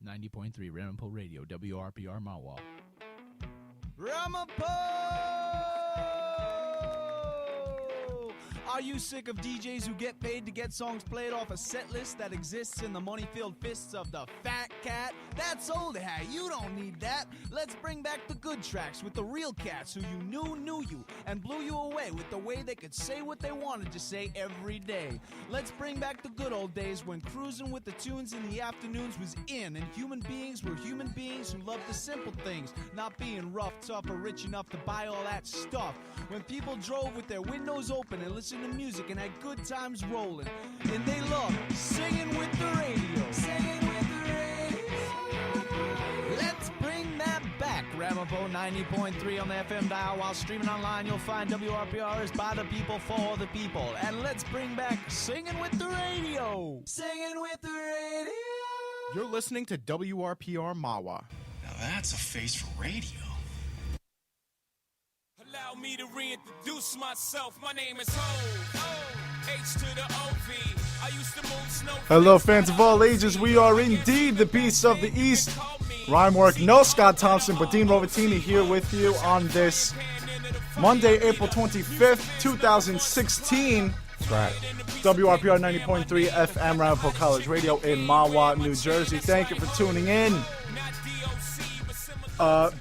90.3 Ramapo Radio, WRPR Mawa. Ramapo! Are you sick of DJs who get paid to get songs played off a set list that exists in the money-filled fists of the fat cat? That's old hat. You don't need that. Let's bring back the good tracks with the real cats who you knew you, and blew you away with the way they could say what they wanted to say every day. Let's bring back the good old days when cruising with the tunes in the afternoons was in, and human beings were human beings who loved the simple things, not being rough, tough, or rich enough to buy all that stuff. When people drove with their windows open and listened to music and had good times rolling, and they loved singing with the radio. Singing with the radio. Let's bring that back. Ramapo 90.3 on the FM dial. While streaming online, you'll find WRPR is by the people for the people. And let's bring back singing with the radio. Singing with the radio. You're listening to WRPR Mawa. Now that's a face for radio. Allow me to reintroduce myself. My name is Ho. H to the O-V. I used to move snow. Hello, fans of all ages. We are indeed the Beasts of the East. Rhyme work, no Scott Thompson, but Dean Rovatini here with you on this Monday, April 25th, 2016. That's right. WRPR 90.3 FM, Ramapo College Radio in Mahwah, New Jersey. Thank you for tuning in.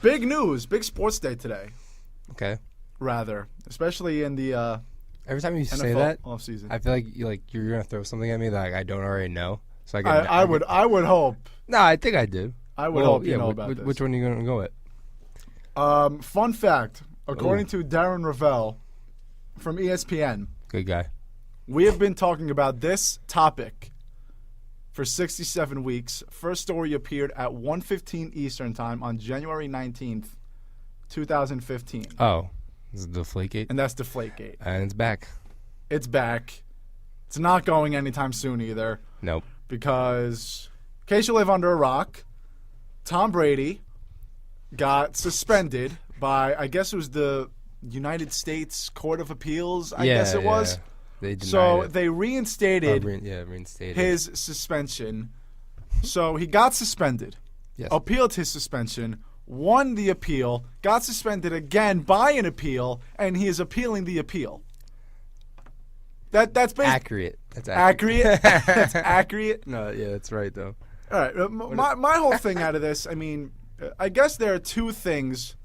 Big news, big sports day today. Okay. Rather, especially in the Every time you NFL say that, offseason. I feel like you're gonna throw something at me that I don't already know. So I would hope. No, I think I do. I would hope you know about this. Which one are you gonna go with? Fun fact, according to Darren Ravel from ESPN, Good guy. we have been talking about this topic for 67 weeks. First story appeared at 1:15 Eastern Time on January 19th, 2015. Oh, this is Deflategate, And that's Deflategate. and it's back. It's back. It's not going anytime soon either, Nope. because in case you live under a rock, Tom Brady got suspended by, I guess it was the United States Court of Appeals, I guess it was. They denied So it. they reinstated reinstated his suspension. So he got suspended, Yes. appealed his suspension, won the appeal, got suspended again by an appeal, and he is appealing the appeal. That's basically accurate. That's accurate. That's accurate. No, yeah, that's right though. All right. My whole thing out of this, I mean, I guess there are two things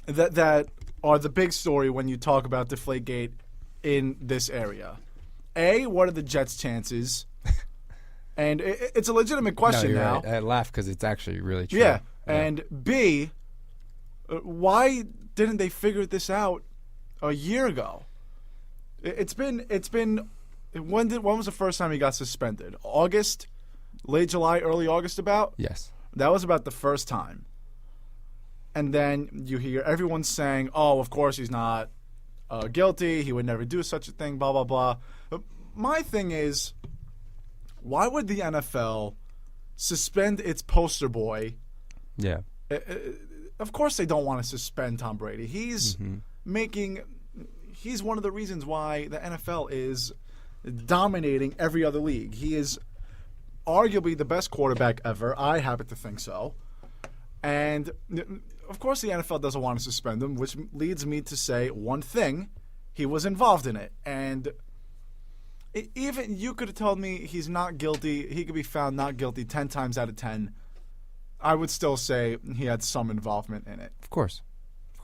that are the big story when you talk about Deflategate in this area. A, what are the Jets' chances? And it's a legitimate question No, you're now. right. I laugh because it's actually really true. Yeah. And B, why didn't they figure this out a year ago? It's been when was the first time he got suspended? August, late July, early August about? Yes. That was about the first time. And then you hear everyone saying, "Oh, of course he's not guilty. He would never do such a thing, blah blah blah." But my thing is, why would the NFL suspend its poster boy? Yeah. Of course they don't want to suspend Tom Brady. He's he's one of the reasons why the NFL is dominating every other league. He is arguably the best quarterback ever. I happen to think so. And of course the NFL doesn't want to suspend him, which leads me to say one thing. He was involved in it. And even you could have told me he's not guilty. He could be found not guilty 10 times out of 10. I would still say he had some involvement in it. Of course.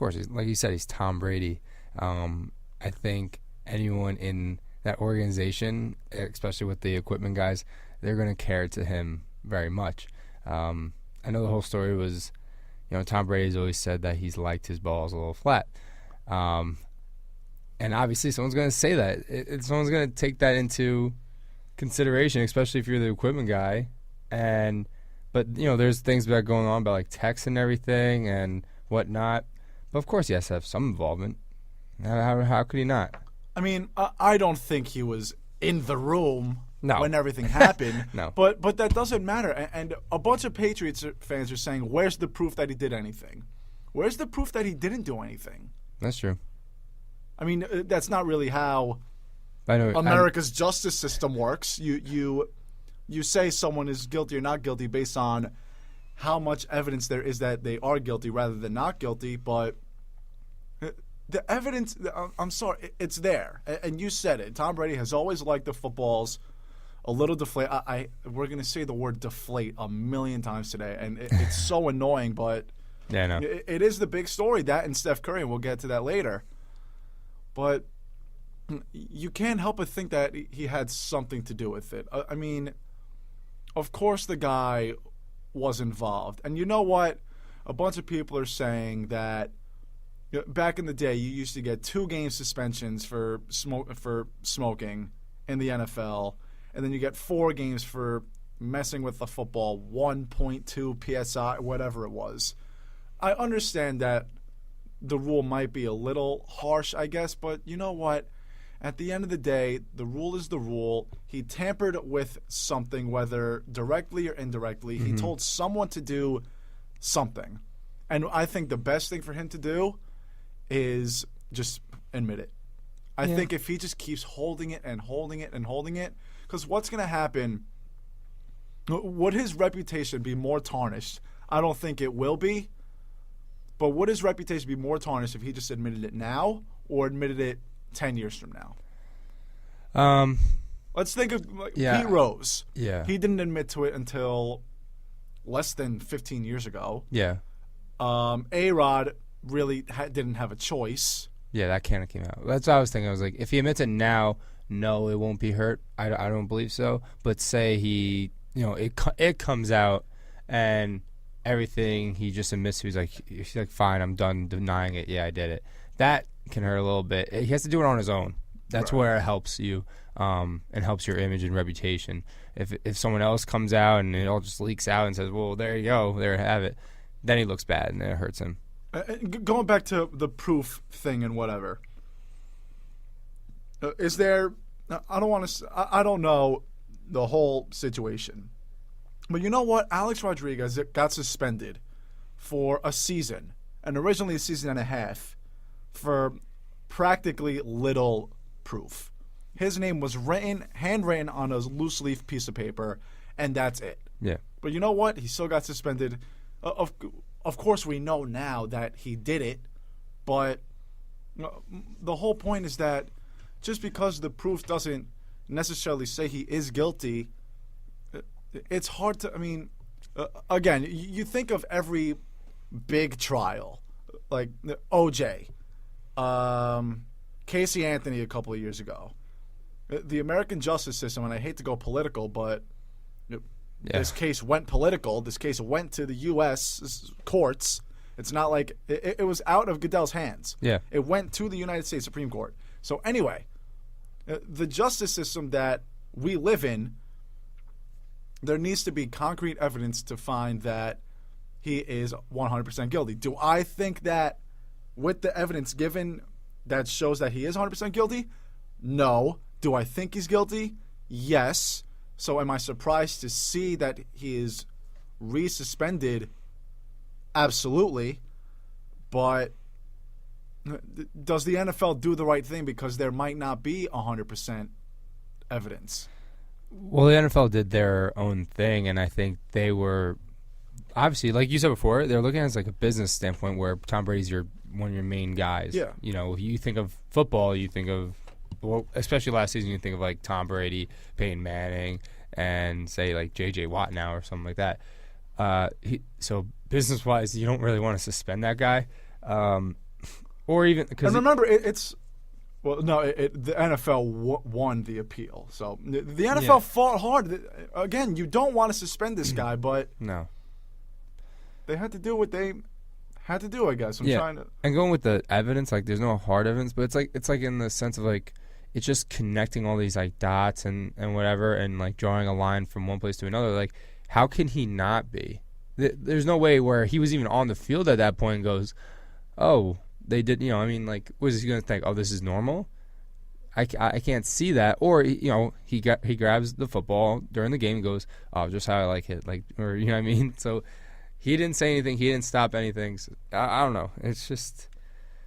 Like you said, he's Tom Brady. I think anyone in that organization, especially with the equipment guys, they're going to care to him very much. I know the whole story was, Tom Brady's always said that he's liked his balls a little flat. And obviously someone's going to say that. Someone's going to take that into consideration, especially if you're the equipment guy. But there's things that are going on about like texts and everything and whatnot. But of course he has to have some involvement. How could he not? I mean, I don't think he was in the room No. when everything happened. No. But that doesn't matter. And a bunch of Patriots fans are saying, where's the proof that he did anything? Where's the proof that he didn't do anything? That's true. I mean, that's not really how I know America's justice system works. you say someone is guilty or not guilty based on how much evidence there is that they are guilty rather than not guilty, but the evidence, I'm sorry, it's there. And you said it. Tom Brady has always liked the footballs a little deflate. We're going to say the word deflate a million times today, and it's so annoying, but Yeah, I know. it is the big story, that and Steph Curry, and we'll get to that later. But you can't help but think that he had something to do with it. I mean, of course the guy was involved. And you know what? A bunch of people are saying that back in the day, you used to get 2-game suspensions for smoking in the NFL, and then you get 4 games for messing with the football, 1.2 PSI, whatever it was. I understand that the rule might be a little harsh, I guess, but you know what? At the end of the day, the rule is the rule. He tampered with something, whether directly or indirectly. He told someone to do something. And I think the best thing for him to do is just admit it. I think if he just keeps holding it and holding it and holding it, because what's going to happen, would his reputation be more tarnished? I don't think it will be. But would his reputation be more tarnished if he just admitted it now or admitted it 10 years from now? Let's think of Pete Rose. Yeah. He didn't admit to it until less than 15 years ago. Yeah. A-Rod really didn't have a choice. Yeah, that kind of came out. That's what I was thinking. I was like, if he admits it now, no, it won't be hurt. I don't believe so. But say he, it comes out and everything he just admits to, he's like, fine, I'm done denying it. Yeah, I did it. That can hurt a little bit. He has to do it on his own. That's where it helps you and helps your image and reputation. If someone else comes out and it all just leaks out and says, well, there you go, there you have it, then he looks bad and then it hurts him. Going back to the proof thing and whatever, is there? I don't know the whole situation, but you know what? Alex Rodriguez got suspended for a season, and originally a season and a half, for practically little proof. His name was handwritten on a loose leaf piece of paper, and that's it. Yeah. But you know what? He still got suspended. Of course, we know now that he did it, but the whole point is that just because the proof doesn't necessarily say he is guilty, it's hard to, again, you think of every big trial, like OJ, Casey Anthony a couple of years ago. The American justice system, and I hate to go political, but this case went political. This case went to the U.S. courts. It's not like it was out of Goodell's hands. Yeah. It went to the United States Supreme Court. So anyway, the justice system that we live in, there needs to be concrete evidence to find that he is 100% guilty. Do I think that with the evidence given that shows that he is 100% guilty? No. Do I think he's guilty? Yes. So am I surprised to see that he is resuspended? Absolutely. But does the NFL do the right thing because there might not be 100% evidence? Well, the NFL did their own thing, and I think they were obviously, like you said before, they're looking at it as a business standpoint where Tom Brady's one of your main guys. Yeah. If you think of football, you think of, well, especially last season, you think of Tom Brady, Peyton Manning, and say J.J. Watt now or something like that. So business-wise, you don't really want to suspend that guy, or even because. And remember, the NFL won the appeal, so the NFL fought hard. Again, you don't want to suspend this guy, but no, they had to do what they had to do. I guess and going with the evidence, there's no hard evidence, but it's like in the sense of it's just connecting all these dots and whatever, and drawing a line from one place to another. How can he not be? There's no way where he was even on the field at that point and goes, oh, they did. Was he going to think, oh, this is normal? I can't see that. Or he grabs the football during the game and goes, oh, just how I like it, or you know what I mean. So he didn't say anything. He didn't stop anything. So, I don't know. It's just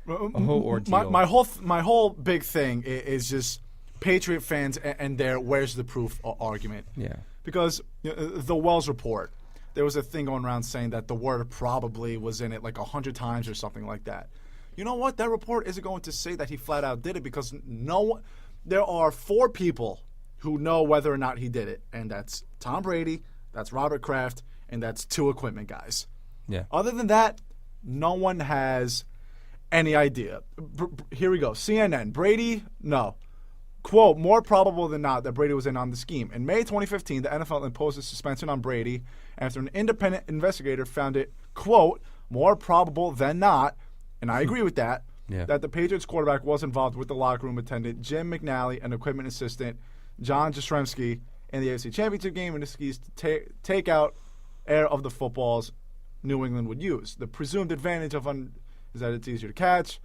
a whole ordeal. My whole big thing is just Patriot fans and their where's the proof argument. Yeah. because the Wells report, there was a thing going around saying that the word probably was in it like 100 times or something like that. You know what? That report isn't going to say that he flat out did it because there are 4 people who know whether or not he did it, and that's Tom Brady, that's Robert Kraft, and that's 2 equipment guys. Yeah. Other than that, no one has any idea. Here we go. CNN, Brady, no. Quote, more probable than not that Brady was in on the scheme. In May 2015, the NFL imposed a suspension on Brady after an independent investigator found it, quote, more probable than not, and I agree with that, that the Patriots quarterback was involved with the locker room attendant Jim McNally and equipment assistant John Jastrzemski in the AFC Championship game and the skis to take out air of the footballs New England would use. The presumed advantage of is that it's easier to catch.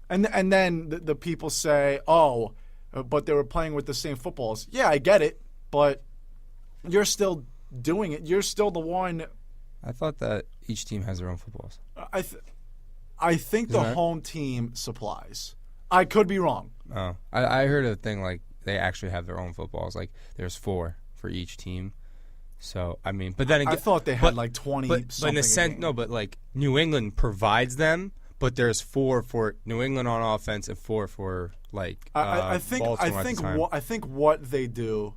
And then the people say, oh, but they were playing with the same footballs. Yeah, I get it, but you're still doing it. You're still the one. I thought that each team has their own footballs. I think the home team supplies. I could be wrong. Oh, I heard a thing like they actually have their own footballs. Like there's 4 for each team. So I mean, but then again, I thought they had like 20. But in a sense, no. But like New England provides them, but there's 4 for New England on offense and 4 for like I think what they do.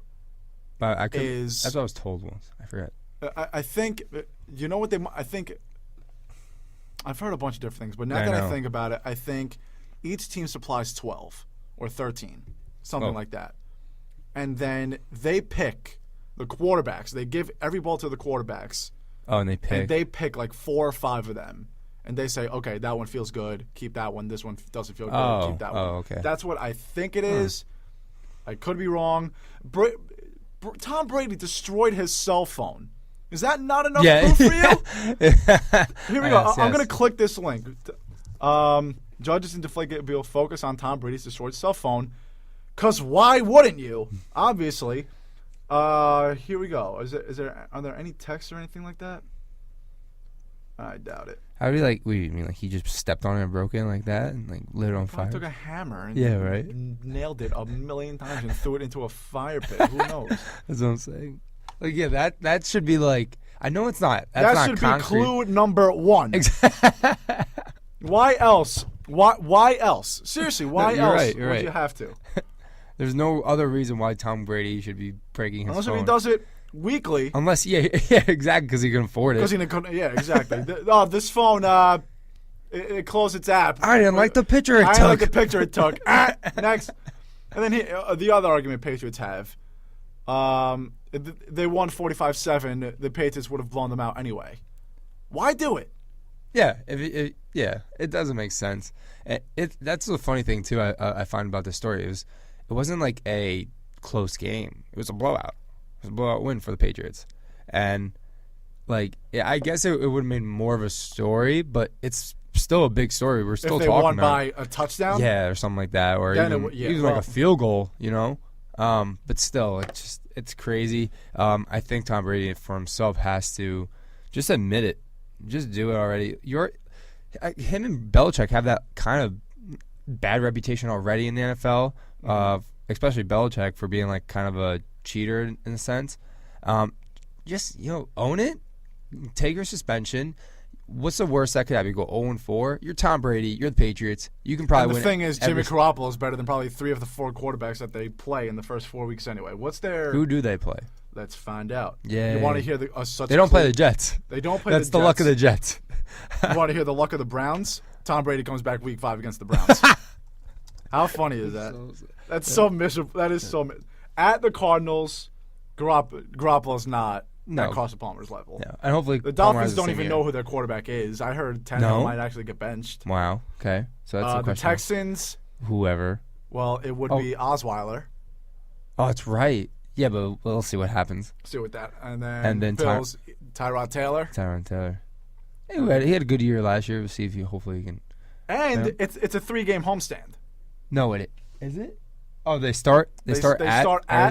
But is that's what I was told once. I forget. I think you know what they. I think I've heard a bunch of different things, but now that I think about it, I think each team supplies 12 or 13, something like that, and then they pick the quarterbacks. They give every ball to the quarterbacks. Oh, and they pick. And they pick like 4 or 5 of them, and they say, okay, that one feels good, keep that one. This one doesn't feel good, keep that one. Oh, okay. That's what I think it is. I could be wrong. Tom Brady destroyed his cell phone. Is that not enough proof for you? Here we go. I'm going to click this link. Judges in Deflategate focus on Tom Brady's destroyed cell phone. Because why wouldn't you? Obviously. Here we go. Are there any texts or anything like that? I doubt it. How do you you mean like he just stepped on it and broke it like that and like lit it on fire? Took a hammer and nailed it 1,000,000 times and threw it into a fire pit. Who knows? That's what I'm saying. Like that should be like, I know it's not. That's that not should concrete. be clue number 1. Why else? Why else? Seriously, why else would you have to? There's no other reason why Tom Brady should be breaking his phone. Unless he does it weekly. Unless, yeah, exactly, because he can afford it. Yeah, exactly. This phone, it closed its app. I didn't like the picture it took. I didn't like the picture it took. Next. And then the other argument Patriots have, they won 45-7. The Patriots would have blown them out anyway. Why do it? Yeah, it doesn't make sense. That's the funny thing too. I find about this story is it wasn't like a close game. It was a blowout. It was a blowout win for the Patriots, and I guess it would have made more of a story, but it's still a big story. We're still talking about. If they won by a touchdown, or something like that, or even like a field goal, But still, it's crazy. I think Tom Brady for himself has to just admit it. Just do it already. Him and Belichick have that kind of bad reputation already in the NFL, especially Belichick for being like kind of a cheater in a sense. Just own it. Take your suspension. What's the worst that could happen? You go 0-4. You're Tom Brady. You're the Patriots. You can probably win. The thing is, Jimmy Garoppolo is better than probably 3 of the 4 quarterbacks that they play in the first 4 weeks anyway. Who do they play? Let's find out. Yeah. You want to hear such? They don't play the Jets. They don't play. That's the luck of the Jets. You want to hear the luck of the Browns? Tom Brady comes back week 5 against the Browns. How funny is that? That's so miserable. That is so. At the Cardinals, Garoppolo's not at Carson Palmer's level. No. And hopefully the Dolphins don't even know who their quarterback is. I heard Tannehill might actually get benched. Wow. Okay. So that's the question. The Texans. Whoever. Well, it would be Osweiler. Oh, that's right. Yeah, but we'll see what happens. See with that, and then Bills, Tyrod Taylor. He had a good year last year. We'll see if hopefully he can. And it's a 3-game homestand. No, is it? Oh, they start at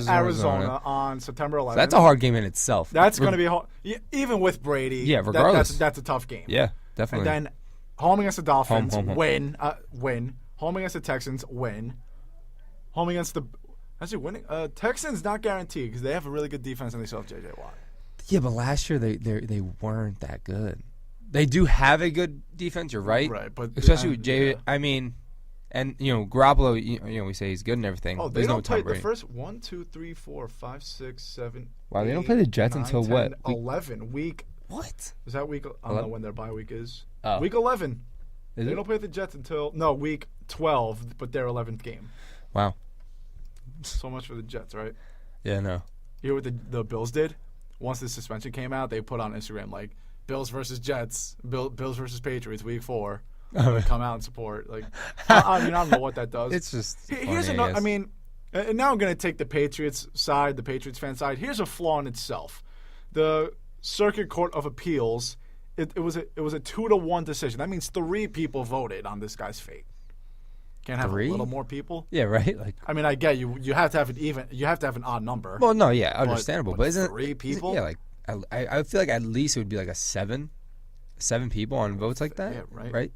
Arizona on September 11th. So that's a hard game in itself. That's going to be hard, even with Brady. Yeah, regardless, that's a tough game. Yeah, definitely. And then home against the Dolphins, win. Home against the Texans, win. Home against the Actually, winning. Texans not guaranteed because they have a really good defense and they still have J.J. Watt. Yeah, but last year they weren't that good. They do have a good defense. You're right. Right, but especially with Jay. yeah. I mean, and Garoppolo. We say he's good and everything. Oh, they There's don't no play Tom Brady. the first 1, 2, 3, 4, 5, 6, 7. Wow, they don't 8, play the Jets 9, until 10, what? 11 week. What? Is that week? I don't know when their bye week is. Oh. Week 11. Is They it? don't play the Jets until week 12, but their 11th game. Wow. So much for the Jets, right? Yeah, no. You hear what the Bills did? Once the suspension came out, they put on Instagram like Bills versus Jets, Bills versus Patriots, week 4. Come out and support. Like, I don't know what that does. It's just Here's funny, another. guess. I mean, and now I'm going to take the Patriots side, the Patriots fan side. Here's a flaw in itself. The Circuit Court of Appeals. It was a 2-1 decision. That means 3 people voted on this guy's fate. Can't have 3? a little more people. Yeah, right. Like, I mean, I get you. You have to have it even. You have to have an odd number. well, no, yeah, understandable. But isn't 3 people? Yeah, like I feel like at least it would be like a 7 people on votes like that. Yeah, right. Right.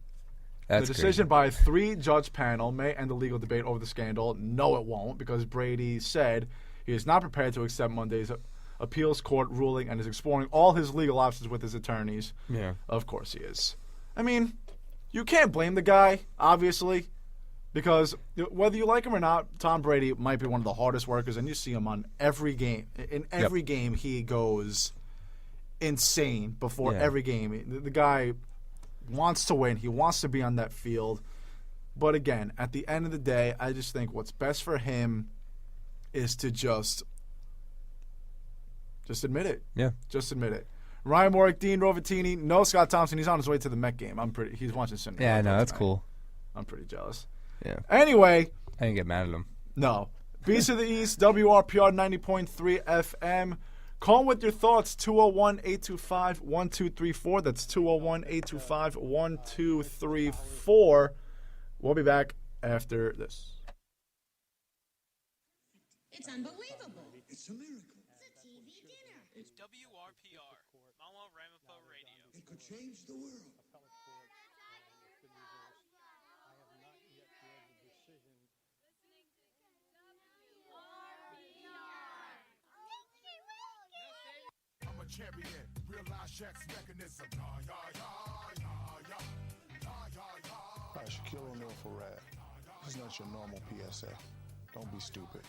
That's the decision crazy. by a 3-judge panel may end the legal debate over the scandal. No, it won't, because Brady said he is not prepared to accept Monday's appeals court ruling and is exploring all his legal options with his attorneys. Yeah. Of course he is. I mean, you can't blame the guy, obviously, because whether you like him or not, Tom Brady might be one of the hardest workers, and you see him on every game. In every game, he goes insane before every game. The guy wants to win. He wants to be on that field. But again, at the end of the day, I just think what's best for him is to just admit it. Yeah. Just admit it. Ryan Warwick, Dean Rovatini, no Scott Thompson. He's on his way to the Met game. He's watching Cinderella. Yeah, no, that's tonight. cool. I'm pretty jealous. Yeah. Anyway, I didn't get mad at him. no. Beast of the East, WRPR 90.3 FM. Call with your thoughts, 201-825-1234. That's 201-825-1234. We'll be back after this. It's unbelievable. It's a miracle. It's a TV dinner. It's WRPR, Mama Ramapo Radio. It could change the world. I'm a champion, realize Shaq's mechanism. Hi, Shaquille O'Neal for Rad. This is not your normal PSA. Don't be stupid.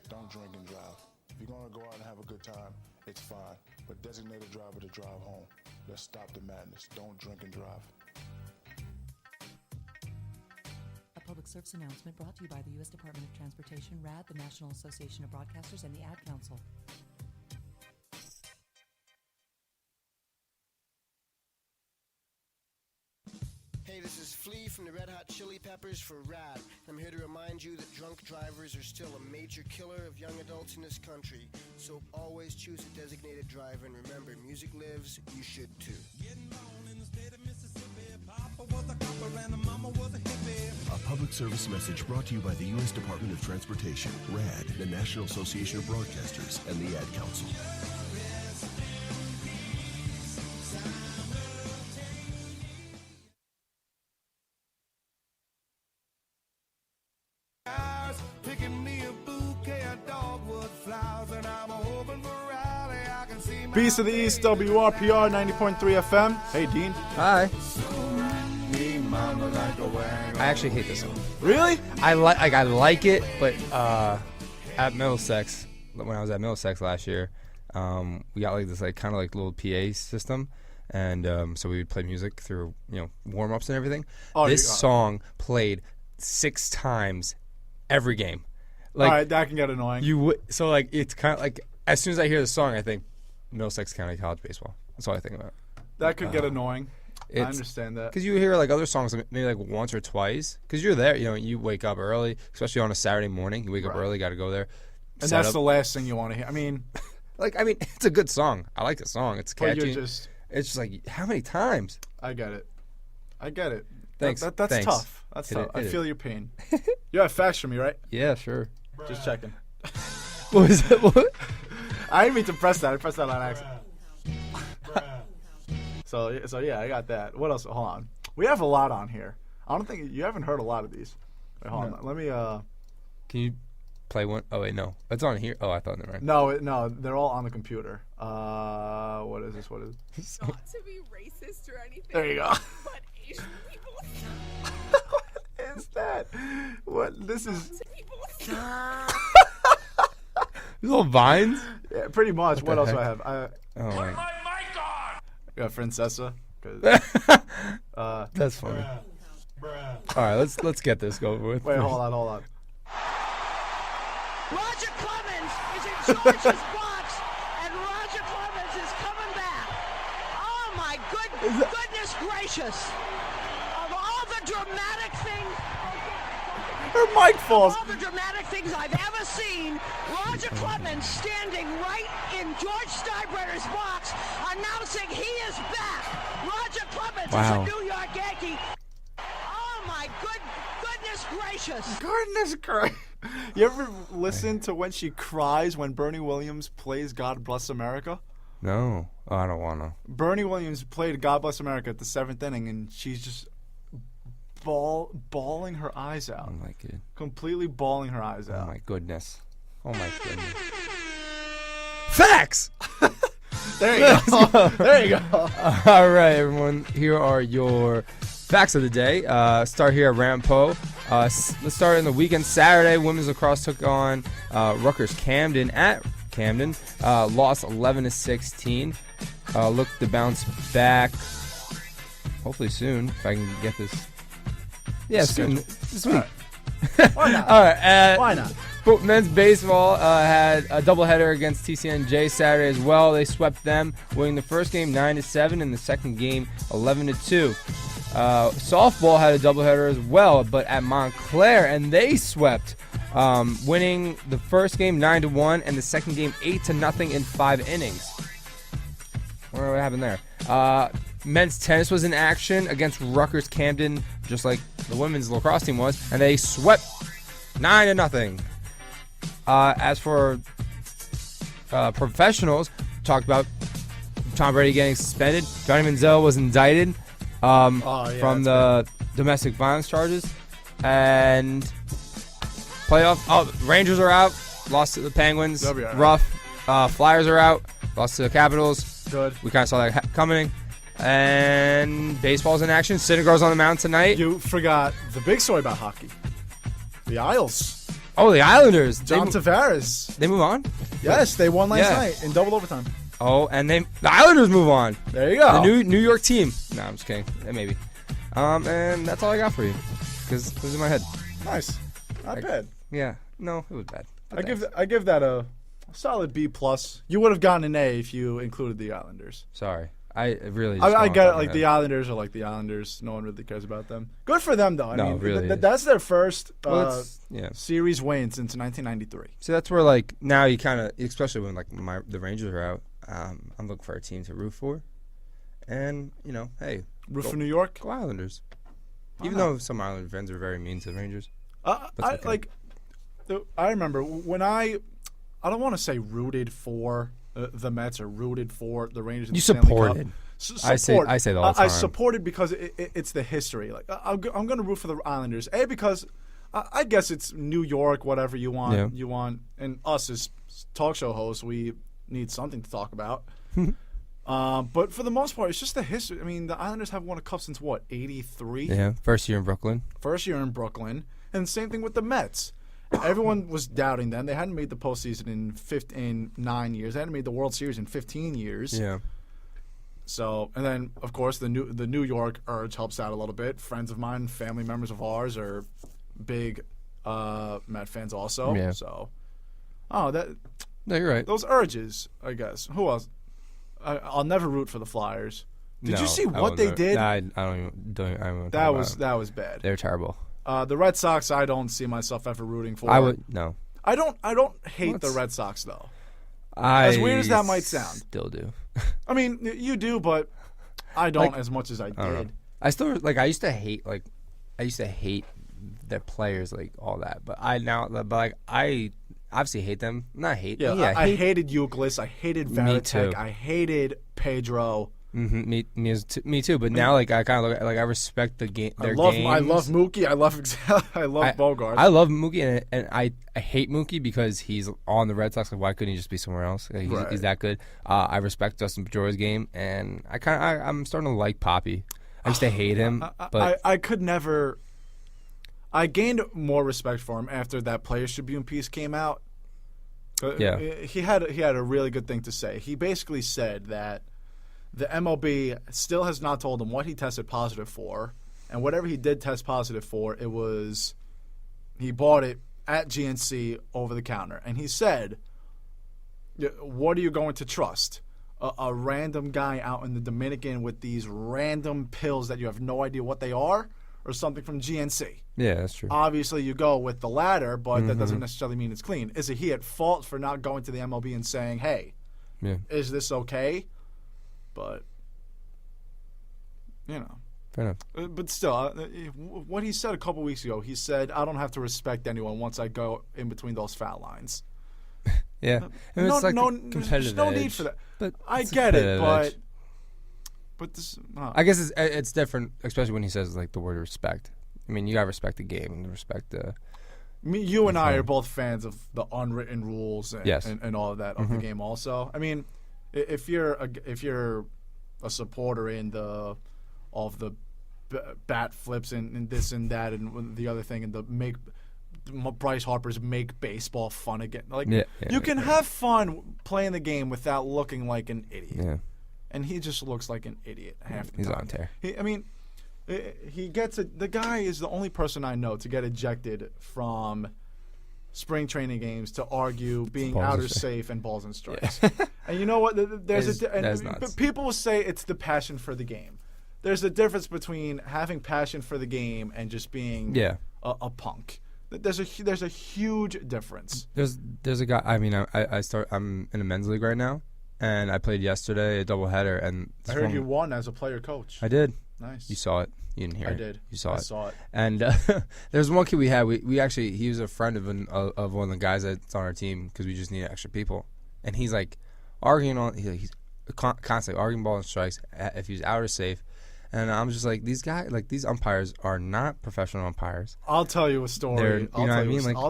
Don't drink and drive. If you're gonna go out and have a good time, it's fine. But designate a driver to drive home. Let's stop the madness. Don't drink and drive. A public service announcement brought to you by the U.S. Department of Transportation, RAD, the National Association of Broadcasters, and the Ad Council. Hey, this is Flea from the Red Hot Chili Peppers for RAD. I'm here to remind you that drunk drivers are still a major killer of young adults in this country. So always choose a designated driver, and remember, music lives, you should too. A public service message brought to you by the U.S. Department of Transportation, RAD, the National Association of Broadcasters, and the Ad Council. Beast of the East, WRPR 90.3 FM. Hey, Dean. Hi. I actually hate this song. Really? I like it, but at Middlesex, when I was at Middlesex last year, we got like this kind of little PA system, and so we would play music through warm ups and everything. Oh, this song played 6 times every game. Like, all right, that can get annoying. It's kind of like as soon as I hear the song, I think Middlesex County College baseball. That's all I think about. That could get annoying. I understand that. Because you hear other songs maybe once or twice. Because you're there, you wake up early, especially on a Saturday morning. You wake up early, got to go there. And that's the last thing you want to hear. I mean, it's a good song. I like the song. It's catchy. It's just how many times? I get it. Thanks. That's Thanks. tough. That's tough. I feel is. your pain. You have facts for me, right? Yeah, sure. Just checking. What was that? What? I didn't mean to press that. I pressed that on accident. So yeah, I got that. What else? Hold on. We have a lot on here. I don't think you haven't heard a lot of these. Wait, hold on. Let me. Can you play one? Oh wait, no, it's on here. Oh, I thought never mind. No, they're all on the computer. What is this? What is this? Not to be racist or anything. There you go. But Asian people. What is that? What? This is. These little vines. Yeah, pretty much. What else do I have? Oh my. You got Francesa. That's funny. All right, let's get this over with. Wait, hold on. Roger Clemens is in George's box, and Roger Clemens is coming back. Oh my goodness gracious! Of all the dramatic things, her mic falls. Of all the dramatic things I've ever seen, Roger Clemens standing right in George Steinbrenner's box, announcing he is back. Roger Clemens is a New York Yankee. Oh my goodness gracious! Goodness gracious! You ever listen to when she cries when Bernie Williams plays God Bless America? No. Oh, I don't want to. Bernie Williams played God Bless America at the 7th inning, and she's just bawling her eyes out. Oh, my God. Completely bawling her eyes out. Oh, my goodness. Oh, my goodness. Facts! There you go. There you go. All right, everyone. Here are your facts of the day. Start here at Rampo. Let's start in the weekend. Saturday, women's lacrosse took on Rutgers Camden at Camden. Lost 11-16. Look to bounce back. Hopefully soon, if I can get this. Yeah, soon. This week. Why not? All right. Why not? Men's baseball had a doubleheader against TCNJ Saturday as well. They swept them, winning the first game 9-7 and the second game 11-2. Softball had a doubleheader as well, but at Montclair, and they swept, winning the first game 9-1 and the second game 8-0 in 5 innings. I wonder what happened there. Men's tennis was in action against Rutgers Camden, just like the women's lacrosse team was, and they swept 9-0. As for professionals, talked about Tom Brady getting suspended. Johnny Manziel was indicted from the domestic violence charges. And playoff. Oh, Rangers are out. Lost to the Penguins. Rough. Flyers are out. Lost to the Capitals. Good. We kind of saw that coming. And baseball's in action. Syndergaard's on the mound tonight. You forgot the big story about hockey. The Isles. Oh, the Islanders. John Tavares. They move on? Yes, they won last night in double overtime. Oh, and the Islanders move on. There you go. The New York team. No, I'm just kidding. Maybe. And that's all I got for you. Because it was in my head. Nice. Not bad. Yeah. No, it was bad. I give that a solid B+. You would have gotten an A if you included the Islanders. Sorry. I really I get it. Like, the Islanders are like the Islanders. No one really cares about them. Good for them, though. I mean, really that's their first series win since 1993. So that's where, like, now you kind of, especially when, like, the Rangers are out, I'm looking for a team to root for. And, you know, hey. Root for New York? Go Islanders. Even though some Islander fans are very mean to the Rangers. I remember when I don't want to say rooted for the Mets or rooted for the Rangers. You supported. I say that all the time. I supported because it's the history. Like I'm going to root for the Islanders. A, because I guess it's New York, whatever you want. Yeah. You want, and us as talk show hosts, we need something to talk about. But for the most part, it's just the history. I mean, the Islanders haven't won a cup since what, 83? Yeah, first year in Brooklyn. And same thing with the Mets. Everyone was doubting them. They hadn't made the postseason in 9 years. They hadn't made the World Series in 15 years. Yeah. So, and then of course the New York urge helps out a little bit. Friends of mine, family members of ours are big Met fans also. Yeah. So, no, you're right. Those urges, I guess. Who else? I'll never root for the Flyers. Did you see what they did? I don't even. That was bad. They're terrible. The Red Sox, I don't see myself ever rooting for. I would no. I don't hate the Red Sox though. As weird as that might sound. Still do. I mean, you do, but I don't as much as I did. I still I used to hate their players, like all that. But I obviously hate them. Not hate. Yeah, I hated Euclid. I hated Varitek. I hated Pedro. Mm-hmm. Me too. But now, like I kind of look at, like I respect the game. I love Mookie. I love Bogarts. I love Mookie, and I hate Mookie because he's on the Red Sox. Like, why couldn't he just be somewhere else? Like, he's that good. I respect Justin Pedroia's game, and I'm starting to like Poppy. I used to hate him, but I could never. I gained more respect for him after that Players Tribune piece came out. Yeah, he had a really good thing to say. He basically said that the MLB still has not told him what he tested positive for, and whatever he did test positive for, he bought it at GNC over the counter. And he said, what are you going to trust? A random guy out in the Dominican with these random pills that you have no idea what they are, or something from GNC? Yeah, that's true. Obviously, you go with the latter, but that doesn't necessarily mean it's clean. Is he at fault for not going to the MLB and saying, hey, is this okay? But, fair enough. But still, what he said a couple weeks ago, he said, I don't have to respect anyone once I go in between those foul lines. Yeah. There's no need for that. But I get it, but this, I guess it's different, especially when he says like the word respect. I mean, you gotta respect the game and respect the. You and I are both fans of the unwritten rules and, and all of that of the game. Also, I mean, if you're a supporter in all of the bat flips and this and that and the other thing and Bryce Harper's make baseball fun again. Like you can have fun playing the game without looking like an idiot. Yeah. And he just looks like an idiot half the He's time. on tear. He gets it. The guy is the only person I know to get ejected from spring training games to argue being outer safe and balls and strikes. And you know what? People will say it's the passion for the game. There's a difference between having passion for the game and just being a punk. There's a huge difference. There's a guy. I mean, I'm in a men's league right now, and I played yesterday a doubleheader. And I heard you won as a player coach. I did. Nice. You saw it. You didn't hear it. I did. You saw it. I saw it. And there's one kid we had. We actually he was a friend of one of the guys that's on our team because we just needed extra people. And he's like arguing he's constantly arguing ball and strikes if he's out or safe. And I'm just like, these guys, like these umpires are not professional umpires. I'll tell you a story. I'll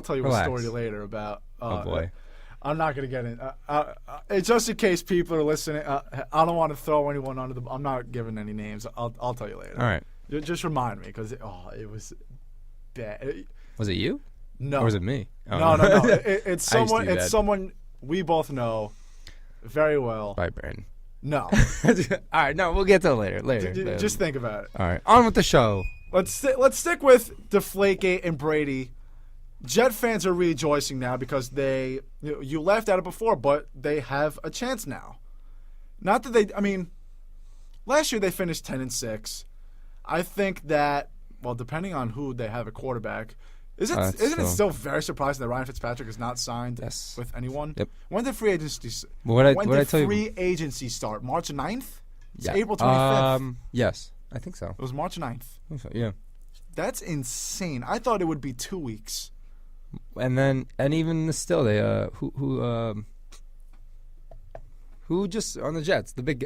tell you a story later about. Oh boy. I'm not gonna get in. Just in case people are listening, I don't want to throw anyone under the. I'm not giving any names. I'll tell you later. All right. Just remind me because it was bad. Was it you? No. Or was it me? Oh. No. It's someone. It's someone we both know very well. Bye, Brandon. No. All right. No, we'll get to it later. Just think about it. All right. On with the show. Let's stick with Deflategate and Brady. Jet fans are rejoicing now because you laughed at it before, but they have a chance now. Not that last year they finished 10-6. I think that, depending on who they have a quarterback, isn't it still very surprising that Ryan Fitzpatrick is not signed with anyone? Yep. When did free agency free agency start? March 9th? It's April 25th. Yes, I think so. It was March 9th. I think so, yeah. That's insane. I thought it would be 2 weeks. And even still, they who just on the Jets, the big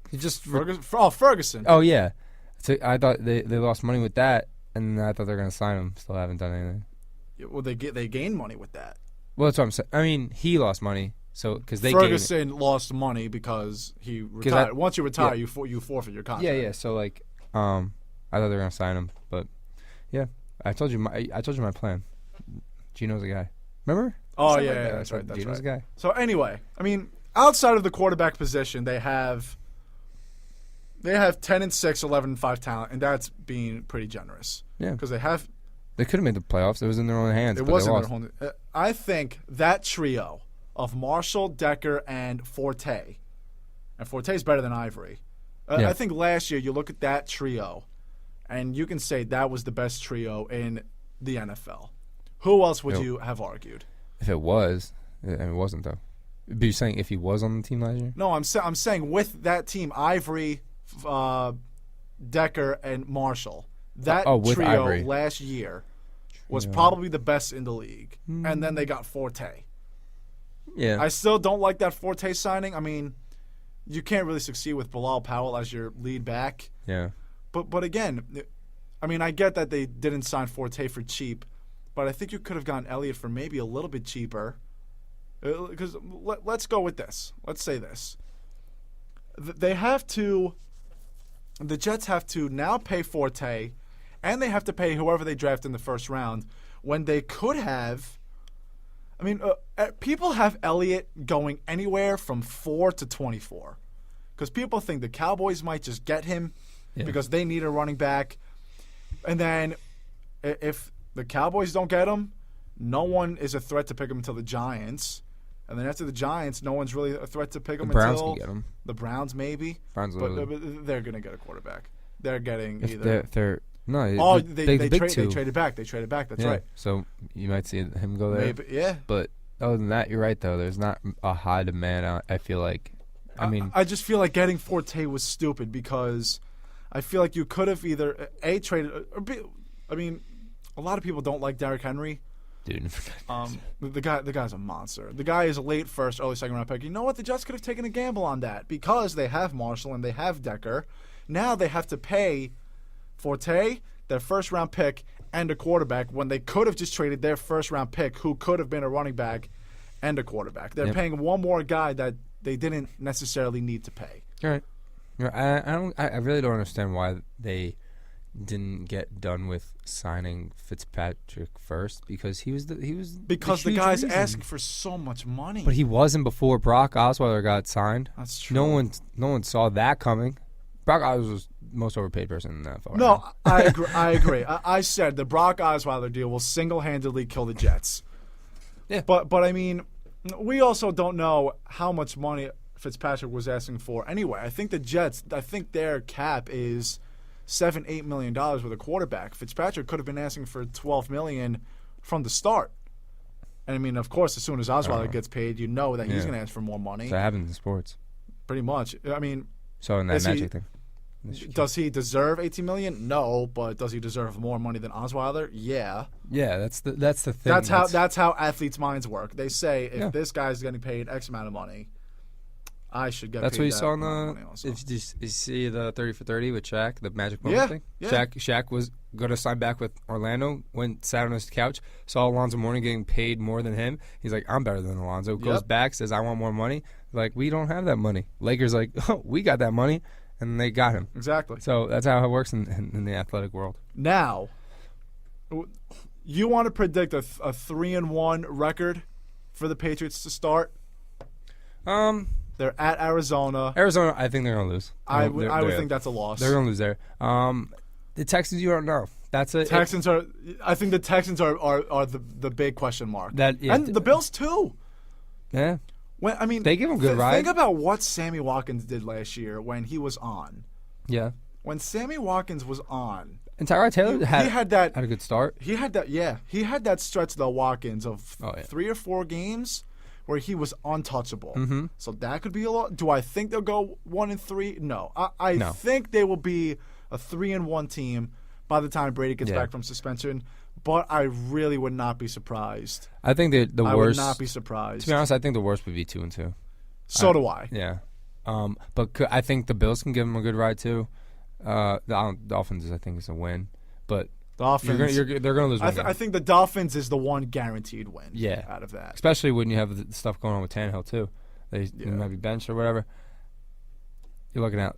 he just Ferguson. Oh yeah, so I thought they lost money with that, and I thought they were going to sign him. Still haven't done anything. Well, they gained money with that. Well, that's what I'm saying. I mean, he lost money, so because Ferguson lost money because he retired. Once you retire, you forfeit your contract. Yeah. So I thought they were going to sign him, but yeah. I told you my plan. Gino's a guy. Remember? Oh yeah, that's right. Gino's a guy. So anyway, outside of the quarterback position, they have 10-6, 11-5 talent, and that's being pretty generous. Yeah, because they could have made the playoffs. It was in their own hands. It was in their own. I think that trio of Marshall, Decker, and Forte, and Forte's better than Ivory. I think last year you look at that trio. And you can say that was the best trio in the NFL. Who else would you have argued? If it was, and it wasn't though. But you're saying if he was on the team last year? No, I'm saying with that team, Ivory, Decker, and Marshall. That trio Ivory. Last year was probably the best in the league. And then they got Forte. Yeah. I still don't like that Forte signing. you can't really succeed with Bilal Powell as your lead back. Yeah. But again, I mean, I get that they didn't sign Forte for cheap, but I think you could have gotten Elliott for maybe a little bit cheaper. Because let's go with this. Let's say this. The Jets have to now pay Forte, and they have to pay whoever they draft in the first round, when they could have. I mean, people have Elliott going anywhere from 4 to 24, because people think the Cowboys might just get him because they need a running back, and then if the Cowboys don't get him, no one is a threat to pick him until the Giants. And then after the Giants, no one's really a threat to pick them Browns until can get him. The Browns, maybe. Browns, but they're going to get a quarterback. They're getting if either. They traded back. They traded back. That's right. So you might see him go there. Maybe, yeah. But other than that, you're right though. There's not a high demand. I feel like. I just feel like getting Forte was stupid because I feel like you could have either traded. I mean, a lot of people don't like Derrick Henry. Dude, the guy's a monster. The guy is a late first, early second round pick. You know what? The Jets could have taken a gamble on that because they have Marshall and they have Decker. Now they have to pay Forte, their first round pick, and a quarterback when they could have just traded their first round pick, who could have been a running back and a quarterback. They're paying one more guy that they didn't necessarily need to pay. You're right. I really don't understand why they didn't get done with signing Fitzpatrick first, because he was the guy's asking for so much money. But he wasn't before Brock Osweiler got signed. That's true. No one saw that coming. Brock Osweiler was the most overpaid person in the NFL. No, I agree. I said the Brock Osweiler deal will single-handedly kill the Jets. Yeah. But I mean, we also don't know how much money Fitzpatrick was asking for anyway. I think the Jets, their cap is $7-8 million with a quarterback. Fitzpatrick could have been asking for $12 million from the start. And I mean, of course, as soon as Osweiler gets paid, you know that he's going to ask for more money. That happens in sports. Pretty much. I mean, so in that Magic thing, does he deserve $18 million? No, but does he deserve more money than Osweiler? Yeah. Yeah, that's the thing. That's how athletes' minds work. They say if this guy's getting paid X amount of money, I should get. That's paid what you that saw in amount of money also. If you see the 30 for 30 with Shaq, the Magic Moment thing. Yeah. Shaq was going to sign back with Orlando. Went sat on his couch, saw Alonzo Mourning getting paid more than him. He's like, I'm better than Alonzo. Goes back, says, I want more money. Like, we don't have that money. Lakers like, oh, we got that money, and they got him. Exactly. So that's how it works in the athletic world. Now, you want to predict a 3-1 record for the Patriots to start? They're at Arizona. Arizona, I think they're going to lose. I would think that's a loss. They're going to lose there. The Texans, you don't know. That's it. Texans are. I think the Texans are the big question mark. And the Bills too. Yeah. They give them a good ride. Think about what Sammy Watkins did last year when he was on. Yeah. When Sammy Watkins was on. And Tyrod Taylor had a good start. He had that. Yeah. He had that stretch though, Watkins, of 3 or 4 games where he was untouchable. Mm-hmm. So that could be a lot. Do I think they'll go 1-3? No. I think they will be a 3-1 team by the time Brady gets back from suspension. But I really would not be surprised. I think the worst. I would not be surprised. To be honest, I think the worst would be 2-2. So do I. Yeah. But I think the Bills can give them a good ride too. The Dolphins, I think, is a win. But Dolphins, they're going to lose one game. I think the Dolphins is the one guaranteed win. Yeah. Out of that, especially when you have the stuff going on with Tannehill too. They might be benched or whatever. You're looking at.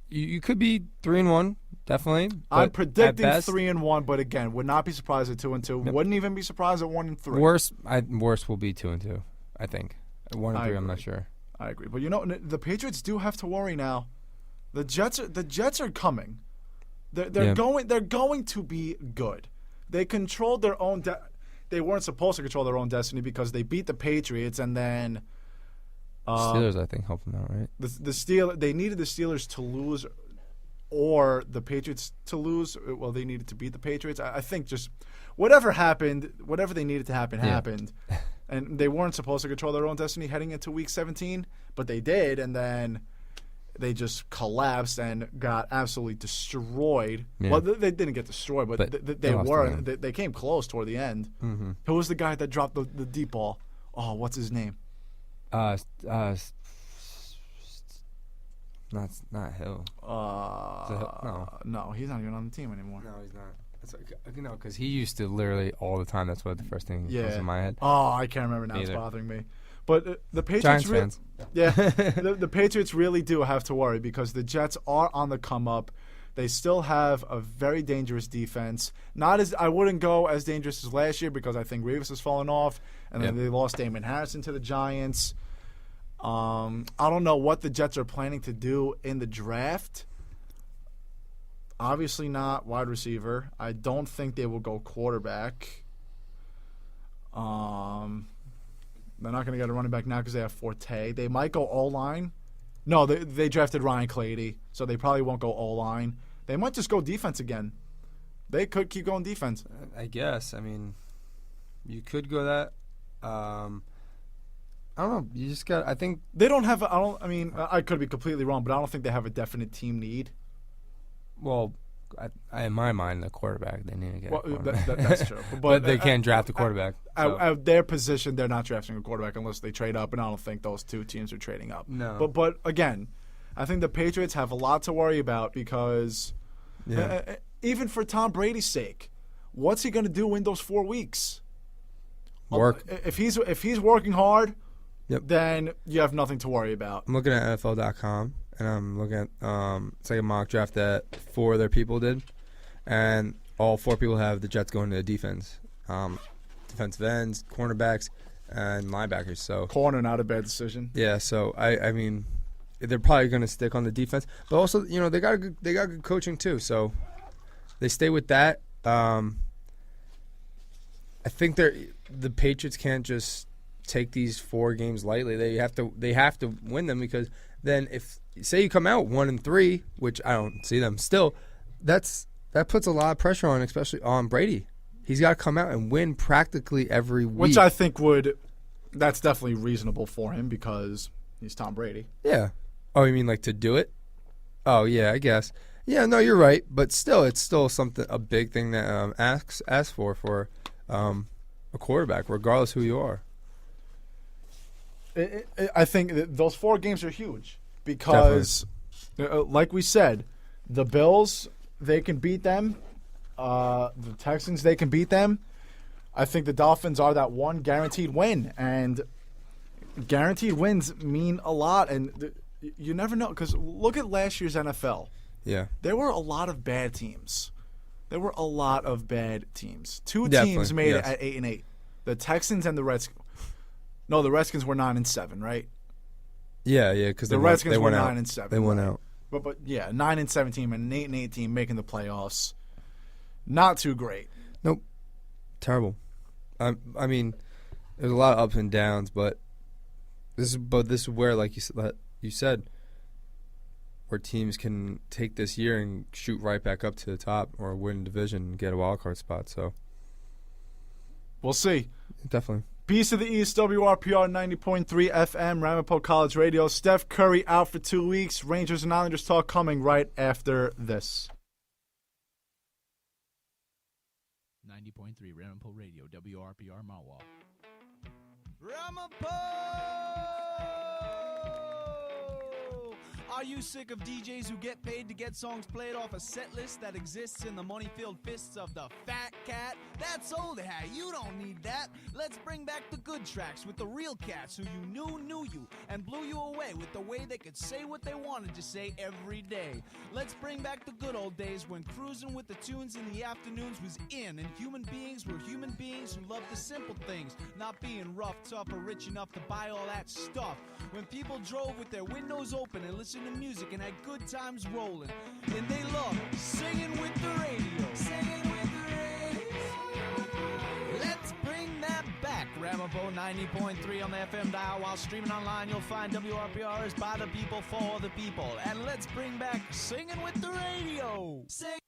You could be 3-1, definitely. I'm predicting 3-1, but again, would not be surprised at 2-2. Nope. Wouldn't even be surprised at 1-3. Worst will be 2-2. I think 1-3. I'm not sure. I agree, but the Patriots do have to worry now. The Jets are coming. They're going to be good. They controlled their own. They weren't supposed to control their own destiny because they beat the Patriots, and then Steelers, I think, helped them out, right? They needed the Steelers to lose, or the Patriots to lose. Well, they needed to beat the Patriots. I think just whatever happened, whatever they needed to happen happened, and they weren't supposed to control their own destiny heading into Week 17, but they did, and then they just collapsed and got absolutely destroyed. Yeah. Well, they didn't get destroyed, but they came close toward the end. Mm-hmm. Who was the guy that dropped the deep ball? Oh, what's his name? Not Hill. No, he's not even on the team anymore. No, he's not. That's like, because he used to literally all the time. That's what the first thing comes in my head. Oh, I can't remember now. It's bothering me. But the Patriots, Giants fans. Yeah, the Patriots really do have to worry because the Jets are on the come up. They still have a very dangerous defense. I wouldn't go as dangerous as last year because I think Revis has fallen off, and then they lost Damon Harrison to the Giants. I don't know what the Jets are planning to do in the draft. Obviously not wide receiver. I don't think they will go quarterback. They're not going to get a running back now because they have Forte. They might go O-line. No, they drafted Ryan Clady, so they probably won't go O-line. They might just go defense again. They could keep going defense. I guess. I mean, you could go that. I don't know. You just got. I think they don't have. I could be completely wrong, but I don't think they have a definite team need. Well, in my mind, the quarterback they need to get. Well, that's true, but they can't draft a quarterback. At their position, they're not drafting a quarterback unless they trade up, and I don't think those two teams are trading up. No. But again, I think the Patriots have a lot to worry about because even for Tom Brady's sake, what's he going to do in those 4 weeks? Work. If he's working hard, then you have nothing to worry about. I'm looking at NFL.com, and I'm looking at it's like a mock draft that 4 of their people did, and all 4 people have the Jets going to the defense, defensive ends, cornerbacks, and linebackers. So corner, not a bad decision. Yeah, so I mean, they're probably going to stick on the defense, but also they got good coaching too. So they stay with that. I think the Patriots can't just take these 4 games lightly. They have to win them because then if say you come out 1-3, which I don't see them still, that puts a lot of pressure on, especially on Brady. He's got to come out and win practically every week. Which I think that's definitely reasonable for him because he's Tom Brady. Yeah. Oh, you mean like to do it? Oh, yeah, I guess. Yeah, no, you're right. But still, it's still a big thing that asks for a quarterback, regardless who you are. I think those 4 games are huge because, like we said, the Bills, they can beat them. The Texans, they can beat them. I think the Dolphins are that one guaranteed win, and guaranteed wins mean a lot. And you never know because look at last year's NFL. Yeah, there were a lot of bad teams. 2 Definitely, teams made it at 8-8. The Texans and the Redskins. No, the Redskins were 9-7, right? Yeah, because the Redskins were 9-7. They went out. But yeah, 9-7 team and an 8-8 team making the playoffs. Not too great. Nope, terrible. I mean, there's a lot of ups and downs, but this is where, like you said, where teams can take this year and shoot right back up to the top or win division and get a wild card spot. So we'll see. Definitely. Beast of the East, WRPR 90.3 FM, Ramapo College Radio. Steph Curry out for 2 weeks. Rangers and Islanders talk coming right after this. 90.3 Ramapo Radio, WRPR Mawa. Ramapo! Are you sick of DJs who get paid to get songs played off a set list that exists in the money-filled fists of the fat cat? That's old hat. You don't need that. Let's bring back the good tracks with the real cats who you knew you and blew you away with the way they could say what they wanted to say every day. Let's bring back the good old days when cruising with the tunes in the afternoons was in, and human beings were human beings who loved the simple things, not being rough, tough, or rich enough to buy all that stuff. When people drove with their windows open and listened to music and had good times rolling, and they loved singing with the radio. Singing with the radio. Let's bring that back. Ramapo 90.3 on the FM dial. While streaming online, you'll find WRPR is by the people for the people. And let's bring back singing with the radio. Sing.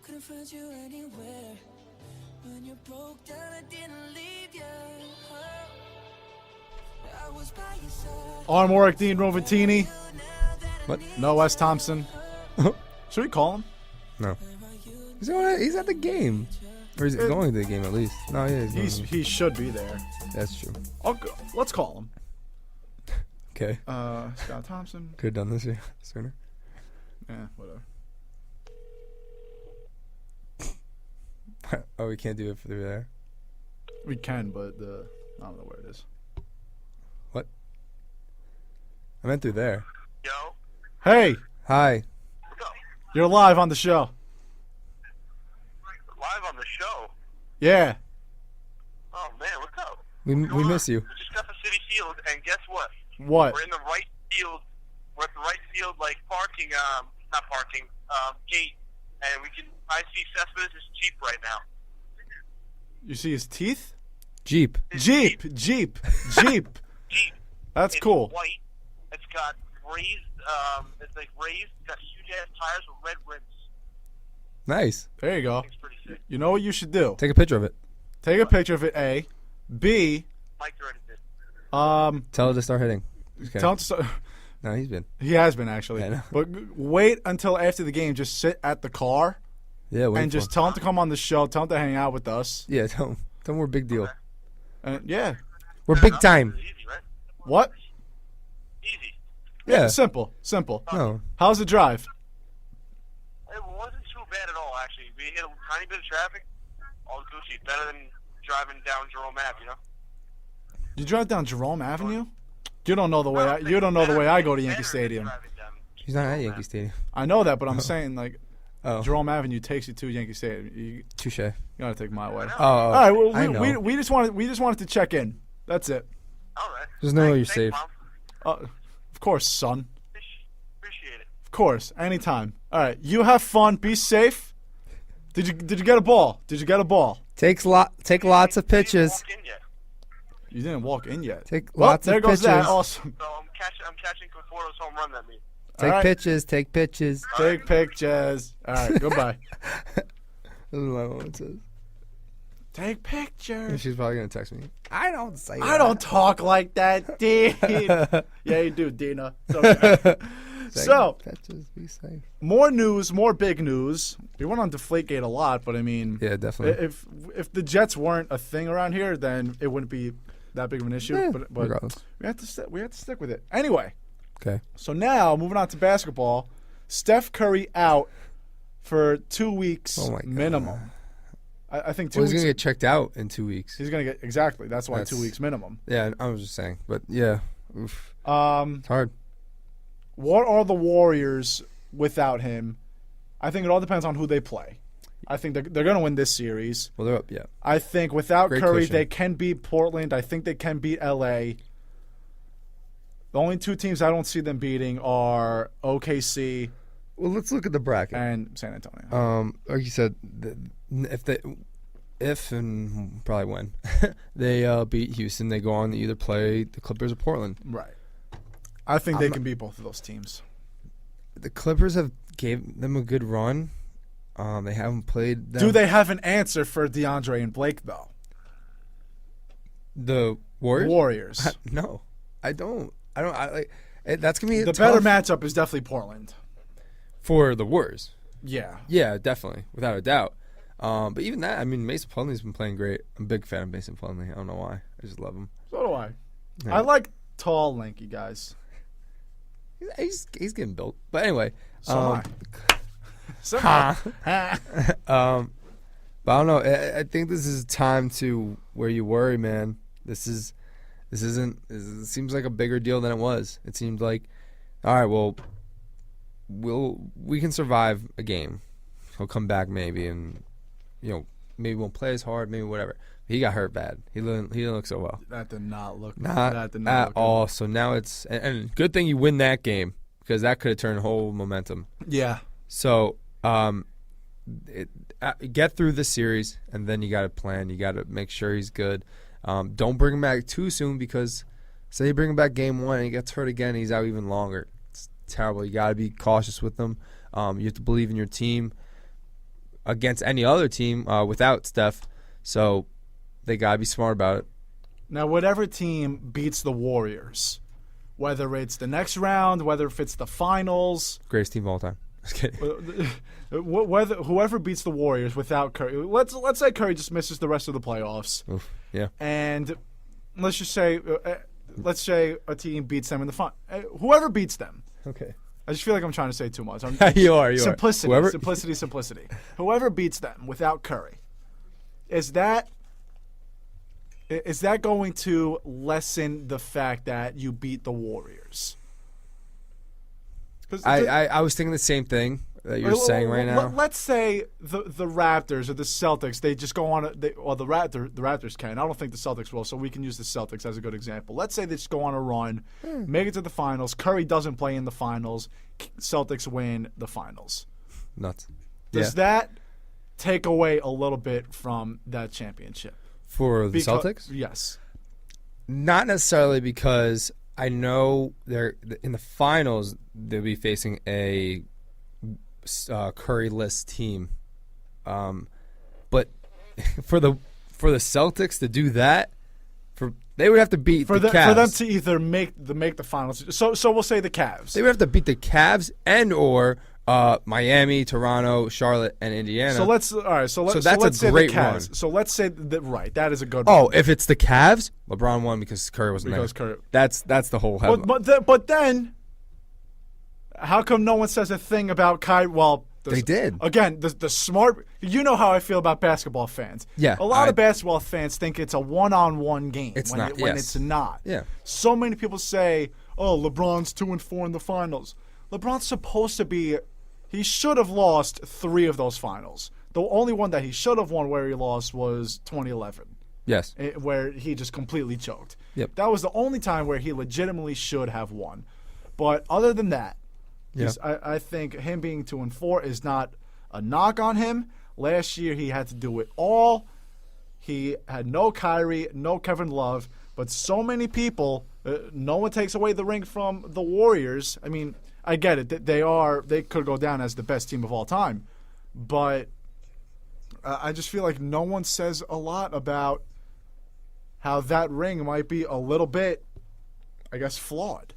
Couldn't find you anywhere. When you broke down, I didn't leave you. I was by your side. Armoric Dean Roventini. What? No Wes Thompson. Should we call him? No. He's at the game. Or he's going to the game at least. No, yeah, He should be there. That's true. Let's call him. Okay. Scott Thompson. Could have done this sooner. Yeah, whatever. Oh, we can't do it through there? We can, but I don't know where it is. What? I meant through there. Yo. Hey. Hi. You're live on the show. Live on the show? Yeah. Oh, man, what's up? We miss you. We just got to City Field, and guess what? What? We're in the right field. We're at the right field, like parking, not parking, gate. And I see Cespedes is Jeep right now. You see his teeth? Jeep. Jeep. That's cool. It's white. It's got raised, it's got huge ass tires with red rims. Nice. There you go. You know what you should do? Take a picture of it. Take a picture of it, A. B. Mike already did. Tell her to start hitting. Okay. Tell him to start. No, he's been. He has been, actually. Yeah, but wait until after the game. Just sit at the car. Yeah, wait and just tell him to come on the show. Tell him to hang out with us. Yeah, tell him we're a big deal. Yeah. We're big time. Easy, right? What? Easy. Yeah. Simple. No. How's the drive? It wasn't too bad at all, actually. We hit a tiny bit of traffic. All Gucci. Better than driving down Jerome Ave, you know? You drive down Jerome Avenue? You don't know the way. You don't know the way I go to Yankee Stadium. He's not at Yankee Stadium. I know that, but I'm saying like Oh. Jerome Avenue takes you to Yankee Stadium. Touche. You gotta take my way. Oh, all right. Well, I know. we just wanted to check in. That's it. All right. Just know you're safe. Of course, son. Appreciate it. Of course, anytime. All right. You have fun. Be safe. Did you get a ball? Take lots of pitches. You didn't walk in yet. Take Well, lots there of goes pitches. that. Awesome. So I'm catching Conforto's home run that means. Take All right. pitches. Take pitches. Take pictures. All right. Goodbye. I don't know what it says. Take pictures. She's probably gonna text me. I don't say. I don't talk like that, Dean. Yeah, you do, Dina. It's okay. So, pitches, be safe. More news, more big news. We went on Deflategate a lot, but I mean, Yeah, definitely. If the Jets weren't a thing around here, then it wouldn't be that big of an issue. Yeah, but regardless. we had to stick with it anyway. Okay. So now moving on to basketball, Steph Curry out for 2 weeks Oh my God. minimum. I think 2 Well, he's weeks. gonna get checked out in 2 weeks. He's gonna get exactly. That's why 2 That's- weeks minimum. Yeah, I was just saying, but yeah, oof. It's hard. What are the Warriors without him? I think it all depends on who they play. I think they're going to win this series. Well, they're up, yeah. I think without Great Curry, cushion. they can beat Portland. I think they can beat LA. The only two teams I don't see them beating are OKC. Well, let's look at the bracket and San Antonio. Like you said, if and probably when they beat Houston, they go on to either play the Clippers or Portland. Right. I think they can beat both of those teams. The Clippers have gave them a good run. They haven't played them. Do they have an answer for DeAndre and Blake though? The Warriors? Warriors. No, I don't. I like. That's gonna be The tough better matchup is definitely Portland. for the Warriors. Yeah. Yeah, definitely, without a doubt. But even that, I mean, Mason Plumlee's been playing great. I'm a big fan of Mason Plumlee. I don't know why. I just love him. So do I. Yeah. I like tall, lanky guys. He's getting built. But anyway. So am I. So Ha. am But I don't know. I think this is time to where you worry, man. This isn't. It seems like a bigger deal than it was. It seemed like, all right, well, we can survive a game. He'll come back maybe, and maybe won't play as hard, maybe whatever. He got hurt bad. He didn't look so well. That did not look Not that did not at look good. all. So now it's and good thing you win that game because that could have turned whole momentum. Yeah. So get through the series, and then you got to plan. You got to make sure he's good. Don't bring him back too soon because say you bring him back game one and he gets hurt again, he's out even longer. It's terrible. You got to be cautious with him. You have to believe in your team against any other team without Steph. So they got to be smart about it. Now, whatever team beats the Warriors, whether it's the next round, whether if it's the finals, Greatest team of all time. Just kidding. Whether whoever beats the Warriors without Curry, let's say Curry just misses the rest of the playoffs. Oof, yeah. And let's just say, a team beats them in the final. Whoever beats them. Okay. I just feel like I'm trying to say too much. You are. Simplicity. Simplicity. Whoever beats them without Curry, is that going to lessen the fact that you beat the Warriors? I was thinking the same thing that you're saying right now. Let's say the Raptors or the Celtics, they just go on. The Raptors can. I don't think the Celtics will, so we can use the Celtics as a good example. Let's say they just go on a run, make it to the finals. Curry doesn't play in the finals. Celtics win the finals. Nuts. Does that take away a little bit from that championship? For the Celtics? Yes. Not necessarily, because I know they're in the finals. They'll be facing a Curry-less team, but for the Celtics to do that, they would have to beat the Cavs. For them to either make the finals. So we'll say the Cavs. They would have to beat the Cavs and or Miami, Toronto, Charlotte, and Indiana. So let's say a great the Cavs. run. So let's say that that is a good. Oh, run. if it's the Cavs, LeBron won because Curry wasn't there. Curry. That's the whole headline. But then, how come no one says a thing about Kyrie? Well, they did. Again, the smart. You know how I feel about basketball fans. Yeah, a lot of basketball fans think it's a one-on-one game. It's when not. When it's not. Yeah. So many people say, "Oh, LeBron's 2-4 in the finals." LeBron's supposed to be. He should have lost 3 of those finals. The only one that he should have won where he lost was 2011. Yes. Where he just completely choked. Yep. That was the only time where he legitimately should have won. But other than that, I think him being 2-4 is not a knock on him. Last year he had to do it all. He had no Kyrie, no Kevin Love, but so many people, no one takes away the ring from the Warriors. I mean, I get it. They could go down as the best team of all time. But I just feel like no one says a lot about how that ring might be a little bit, I guess, flawed.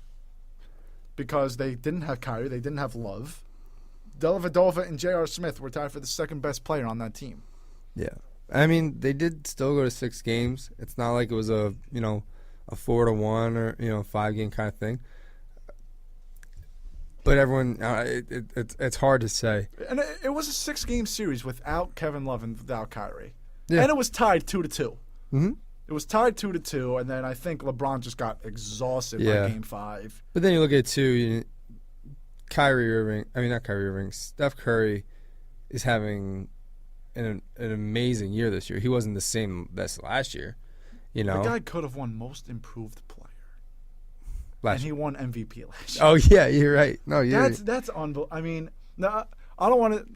Because they didn't have Kyrie. They didn't have Love. Dellavedova and J.R. Smith were tied for the second best player on that team. Yeah. I mean, they did still go to 6 games. It's not like it was a 4-1 or 5-game kind of thing. But everyone, it's hard to say. And it was a 6-game series without Kevin Love and without Kyrie. Yeah. And it was tied 2-2. Mm-hmm. It was tied 2-2, and then I think LeBron just got exhausted by Game 5. But then you look at it too. Steph Curry is having an amazing year this year. He wasn't the same as last year. The guy could have won Most Improved Player. And he won MVP last year. Oh yeah, you're right. No, that's unbelievable. I mean, no, I don't want to.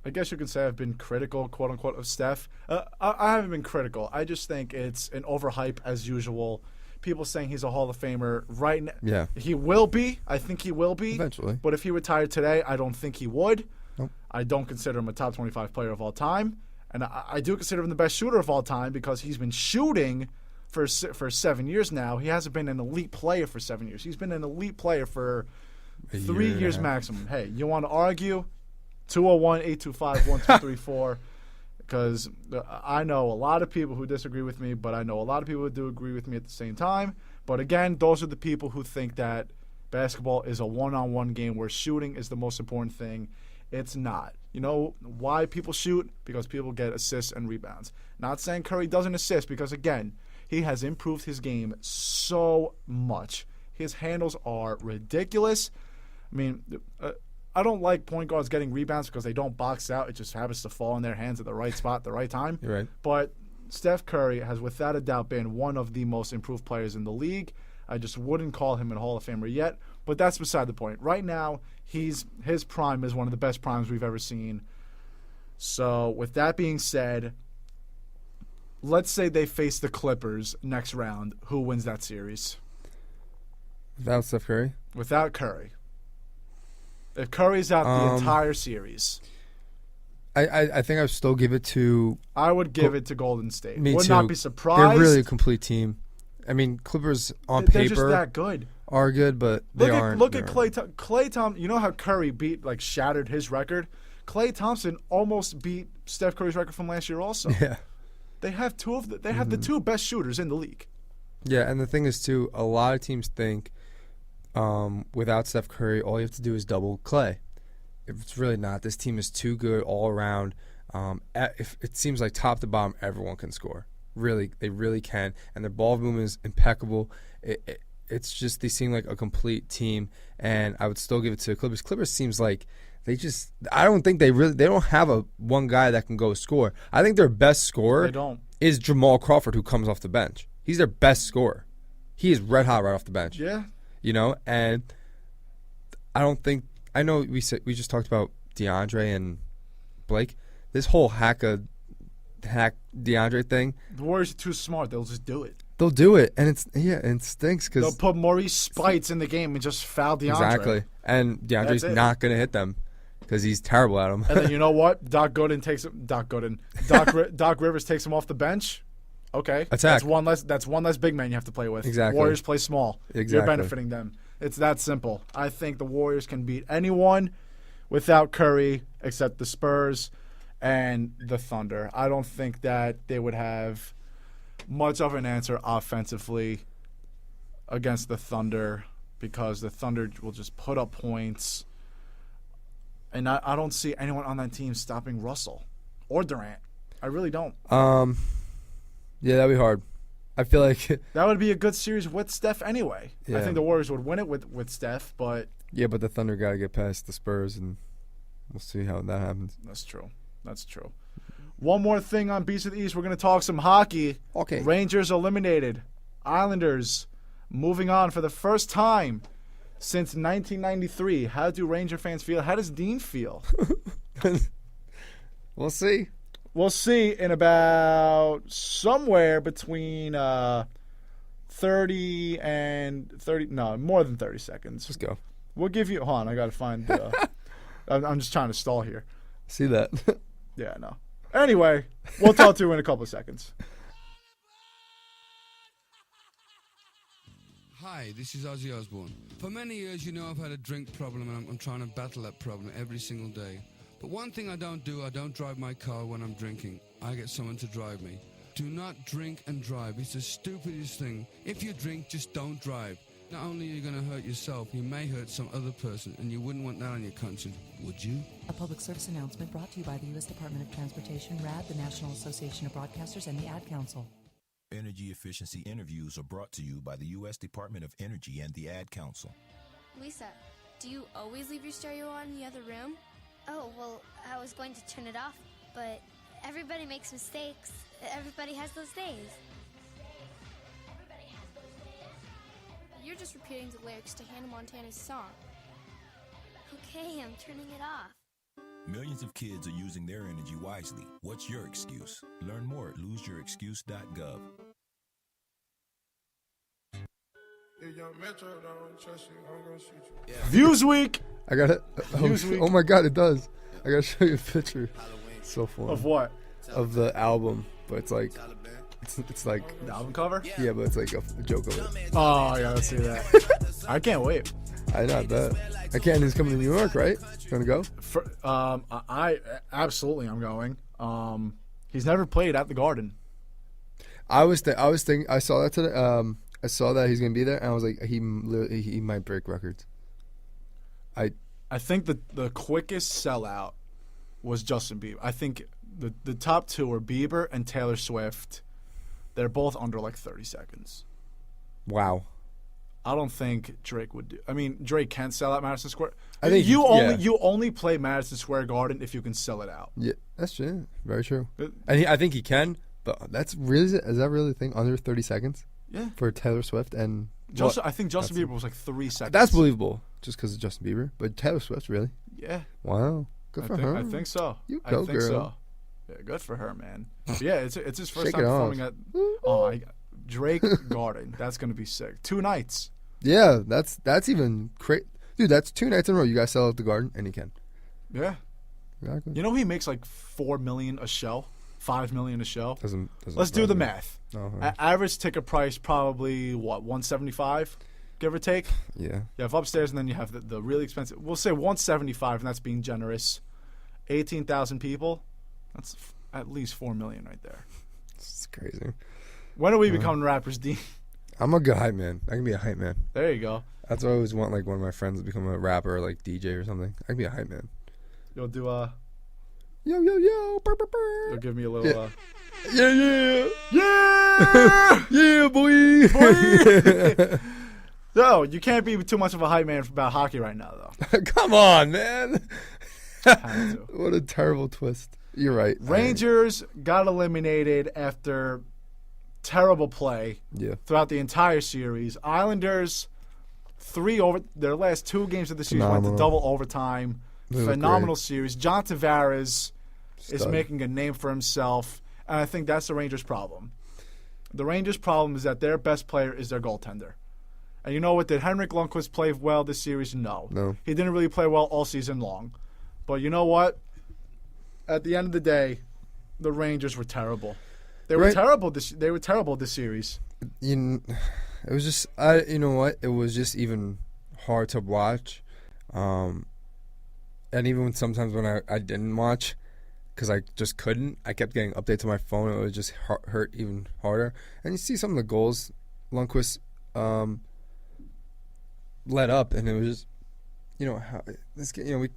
I guess you could say I've been critical, quote unquote, of Steph. I haven't been critical. I just think it's an overhype as usual. People saying he's a Hall of Famer right now. Yeah, he will be. I think he will be eventually. But if he retired today, I don't think he would. Nope. I don't consider him a top 25 player of all time, and I do consider him the best shooter of all time because he's been shooting for 7 years now. He hasn't been an elite player for 7 years. He's been an elite player for 3 years maximum. Hey, you want to argue? 201-825-1234. Because I know a lot of people who disagree with me, but I know a lot of people who do agree with me at the same time. But again, those are the people who think that basketball is a one-on-one game where shooting is the most important thing. It's not. You know why people shoot? Because people get assists and rebounds. Not saying Curry doesn't assist because, again, he has improved his game so much. His handles are ridiculous. I mean, I don't like point guards getting rebounds because they don't box out. It just happens to fall in their hands at the right spot at the right time. You're right. But Steph Curry has without a doubt been one of the most improved players in the league. I just wouldn't call him a Hall of Famer yet, but that's beside the point. Right now, his prime is one of the best primes we've ever seen. So with that being said, let's say they face the Clippers next round. Who wins that series? Without Steph Curry? Without Curry. If Curry's out the entire series. I think I would still give it to... I would give it to Golden State. Me would too. not be surprised. They're really a complete team. I mean, Clippers on paper... They're just that good. are good, but they aren't. Look at Klay Thompson. You know how Curry shattered his record? Klay Thompson almost beat Steph Curry's record from last year also. Yeah. They have the two best shooters in the league. Yeah, and the thing is, too, a lot of teams think without Steph Curry, all you have to do is double Klay. It's really not. This team is too good all around. If it seems like top to bottom, everyone can score. Really, they really can. And their ball movement is impeccable. It's just they seem like a complete team, and I would still give it to the Clippers. Clippers seems like I don't think they don't have one guy that can go score. I think their best scorer is Jamal Crawford, who comes off the bench. He's their best scorer. He is red hot right off the bench. Yeah. And I know we just talked about DeAndre and Blake. This whole hack DeAndre thing. The Warriors are too smart. They'll just do it. They'll do it, and it stinks because they'll put Maurice Spites in the game and just foul DeAndre. Exactly, and DeAndre's not going to hit them because he's terrible at them. And then you know what? Doc Rivers takes him off the bench. Okay, attack. That's one less big man you have to play with. Exactly. Warriors play small. Exactly. You're benefiting them. It's that simple. I think the Warriors can beat anyone without Curry except the Spurs and the Thunder. I don't think that they would have much of an answer offensively against the Thunder because the Thunder will just put up points. And I don't see anyone on that team stopping Russell or Durant. I really don't. Yeah, that'd be hard. I feel like that would be a good series with Steph anyway. Yeah. I think the Warriors would win it with Steph, but yeah, but the Thunder got to get past the Spurs, and we'll see how that happens. That's true. One more thing on Beast of the East. We're going to talk some hockey. Okay. Rangers eliminated. Islanders moving on for the first time since 1993. How do Ranger fans feel? How does Dean feel? We'll see. We'll see in about somewhere between 30 and 30. No, more than 30 seconds. Let's go. We'll give you. Hold on, I got to find. I'm just trying to stall here. See that? Yeah, no. Anyway, we'll talk to you in a couple of seconds. Hi, this is Ozzy Osbourne. For many years, I've had a drink problem, and I'm trying to battle that problem every single day. But one thing I don't drive my car when I'm drinking. I get someone to drive me. Do not drink and drive. It's the stupidest thing. If you drink, just don't drive. Not only are you going to hurt yourself, you may hurt some other person, and you wouldn't want that on your conscience, would you? A public service announcement brought to you by the U.S. Department of Transportation, RAD, the National Association of Broadcasters, and the Ad Council. Energy efficiency interviews are brought to you by the U.S. Department of Energy and the Ad Council. Lisa, do you always leave your stereo on in the other room? Oh, well, I was going to turn it off, but everybody makes mistakes. Everybody has those days. You're just repeating the lyrics to Hannah Montana's song. Okay, I'm turning it off. Millions of kids are using their energy wisely. What's your excuse? Learn more at loseyourexcuse.gov. Viewsweek. I got it. Oh my God, it does. I gotta show you a picture. It's so funny. Of what? Of the album, but it's like the album cover. Yeah, but it's like a joke of it. Oh yeah, let's see that. I can't wait. I bet. I can't. He's coming to New York, right? You wanna go? I absolutely I'm going. He's never played at the Garden. I was thinking. I saw that today. I saw that he's gonna be there, and I was like, he might break records. I think the quickest sellout was Justin Bieber. I think the top two are Bieber and Taylor Swift. They're both under like 30 seconds. Wow. I don't think Drake would do. I mean, Drake can sell out Madison Square. I think you only play Madison Square Garden if you can sell it out. Yeah, that's true. Very true. And I think he can, but is that really the thing? Under 30 seconds? Yeah. For Taylor Swift and I think Justin Bieber was like 3 seconds. That's believable, just because of Justin Bieber. But Taylor Swift, really? Yeah. Wow. Good for her. I think so. You go, girl. So. Yeah, good for her, man. But yeah, it's his first time performing at Drake Garden. That's gonna be sick. 2 nights. Yeah, that's even crazy, dude. That's 2 nights in a row. You guys sell at the Garden, and he can. Yeah. Exactly. You know he makes like $4 million a show, $5 million a show. Doesn't Let's do the math. No, Average ticket price probably what, $175? give or take. Yeah. You have upstairs, and then you have the really expensive. We'll say 175, and that's being generous. 18,000 people. That's at least $4 million right there. It's crazy. When are we becoming rappers, Dean? I'm a good hype man. I can be a hype man. There you go. That's what I always want, like one of my friends to become a rapper or like DJ or something. I can be a hype man. You'll do yo yo yo. Burr, burr, burr. You'll give me a little. Yeah. Yeah, boy. No, you can't be too much of a hype man about hockey right now, though. Come on, man. What a terrible twist. You're right. Rangers got eliminated after terrible play throughout the entire series. Islanders, their last 2 games of the series went to double overtime. Phenomenal series. John Tavares is making a name for himself, and I think that's the Rangers' problem. The Rangers' problem is that their best player is their goaltender. And you know what? Did Henrik Lundqvist play well this series? No. No. He didn't really play well all season long. But you know what? At the end of the day, the Rangers were terrible. They were terrible this series. It was just you know what? It was just even hard to watch. And even sometimes when I didn't watch because I just couldn't, I kept getting updates on my phone. It would just hurt even harder. And you see some of the goals Lundqvist let up, and it was just, how this. We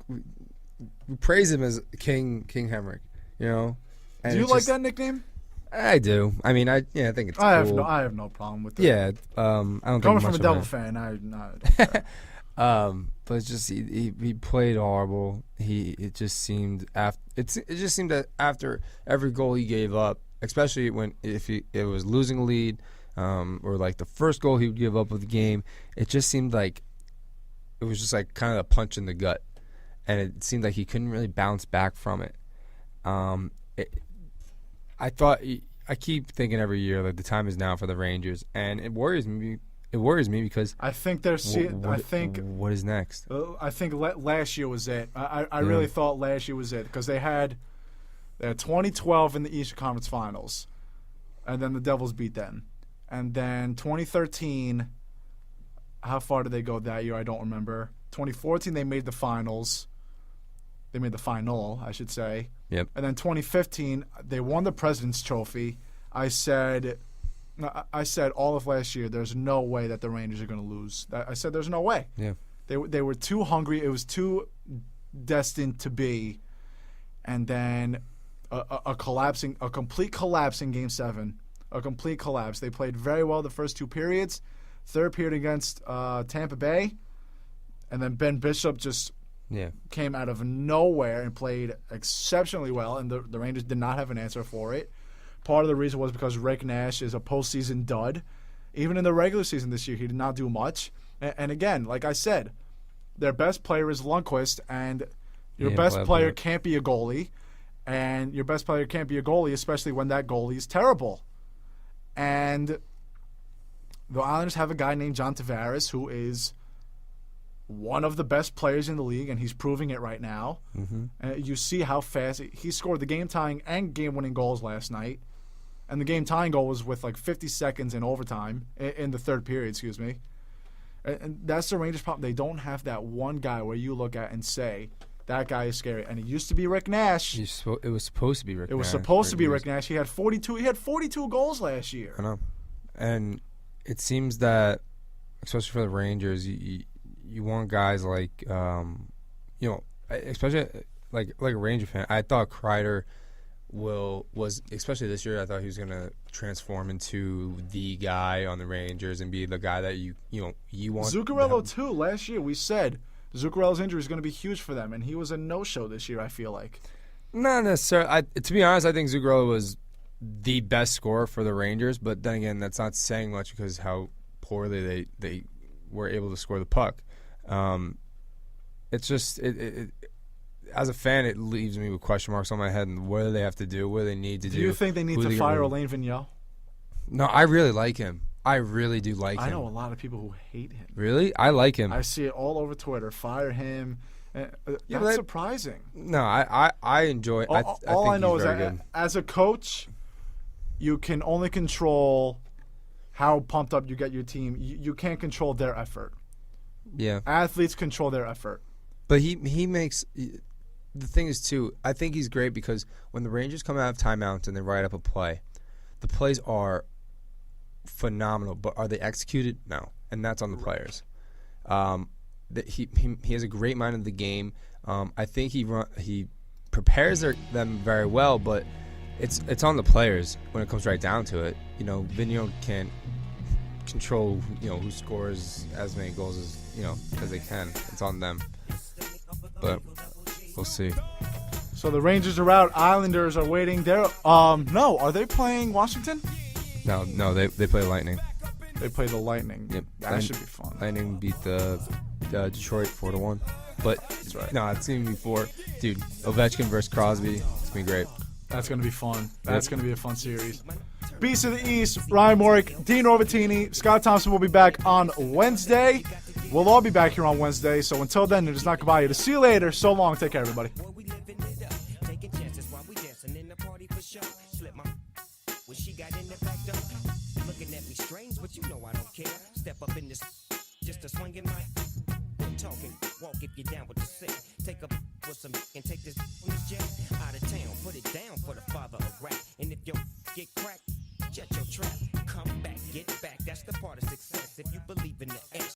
praise him as King Henrik. And do you like that nickname? I do. I mean, I think it's cool. I have no problem with it. Yeah, I don't think coming from a Devil fan, but it's just he played horrible. It just seemed that after every goal he gave up, especially if it was losing a lead, or like the first goal he would give up of the game, it just seemed like it was just like kind of a punch in the gut, and it seemed like he couldn't really bounce back from it. I keep thinking every year that the time is now for the Rangers, and it worries me. It worries me because I think what is next? I think last year was it. I really thought last year was it because they had 2012 in the Eastern Conference Finals, and then the Devils beat them, and then 2013. How far did they go that year? I don't remember. 2014 they made the finals. They made the final, I should say. Yep. And then 2015 they won the President's Trophy. I said all of last year, there's no way that the Rangers are going to lose. I said there's no way. Yeah. They were too hungry. It was too destined to be. And then a complete collapse in Game 7. A complete collapse. They played very well the first 2 periods. Third period against Tampa Bay. And then Ben Bishop just came out of nowhere and played exceptionally well, and the Rangers did not have an answer for it. Part of the reason was because Rick Nash is a postseason dud. Even in the regular season this year, he did not do much. And again, like I said, their best player is Lundqvist, and your best player can't be a goalie. And your best player can't be a goalie, especially when that goalie is terrible. And the Islanders have a guy named John Tavares who is one of the best players in the league, and he's proving it right now. Mm-hmm. You see how fast he scored the game-tying and game-winning goals last night, and the game-tying goal was with like 50 seconds in overtime in the third period. Excuse me. And that's the Rangers' problem. They don't have that one guy where you look at and say that guy is scary. And it used to be Rick Nash. It was supposed to be Rick Nash. It was supposed to be Rick Nash. He had 42. He had 42 goals last year. I know, and it seems that, especially for the Rangers, you want guys like, especially like a Ranger fan. I thought Kreider was especially this year. I thought he was going to transform into the guy on the Rangers and be the guy that you want. Zuccarello too. Last year we said Zuccarello's injury is going to be huge for them, and he was a no-show this year. I feel like. Not necessarily. To be honest, I think Zuccarello was the best scorer for the Rangers, but then again, that's not saying much because how poorly they were able to score the puck. It's just as a fan, it leaves me with question marks on my head. And what do they have to do? What do they need to do? Do you think they need to fire Alain Vigneault? No, I really like him. I really do like him. I know a lot of people who hate him. Really? I like him. I see it all over Twitter. Fire him. That's surprising. No, I enjoy. All I know is that as a coach, you can only control how pumped up you get your team. You can't control their effort. Yeah. Athletes control their effort. But he makes the thing is too. I think he's great because when the Rangers come out of timeouts and they write up a play, the plays are phenomenal. But are they executed? No, and that's on the players. He has a great mind of the game. I think he prepares them very well, but it's on the players when it comes right down to it. You know, Vigneault can't control who scores as many goals as they can. It's on them, but we'll see. So the Rangers are out. Islanders are waiting. Are they playing Washington? No, they play Lightning. They play the Lightning. Yep. That should be fun. Lightning beat the Detroit 4-1. But that's right. No, it's gonna be 4. Dude, Ovechkin versus Crosby. It's gonna be great. That's gonna be fun. That's gonna be a fun series. Beast of the East, Ryan Morick, Dean Orvatini, Scott Thompson will be back on Wednesday. We'll all be back here on Wednesday. So until then, it is not goodbye. To see you later. So long. Take care, everybody. Looking at me strange, but you know I don't care. Step up in this, just a swinging mic. I'm talking, walk if you're down with the sick. Take up with some and take this on this jet out of town. Put it down for the father of rap. And if you get cracked, jet your trap. Come back, get back. That's the part of success. If you believe in the S.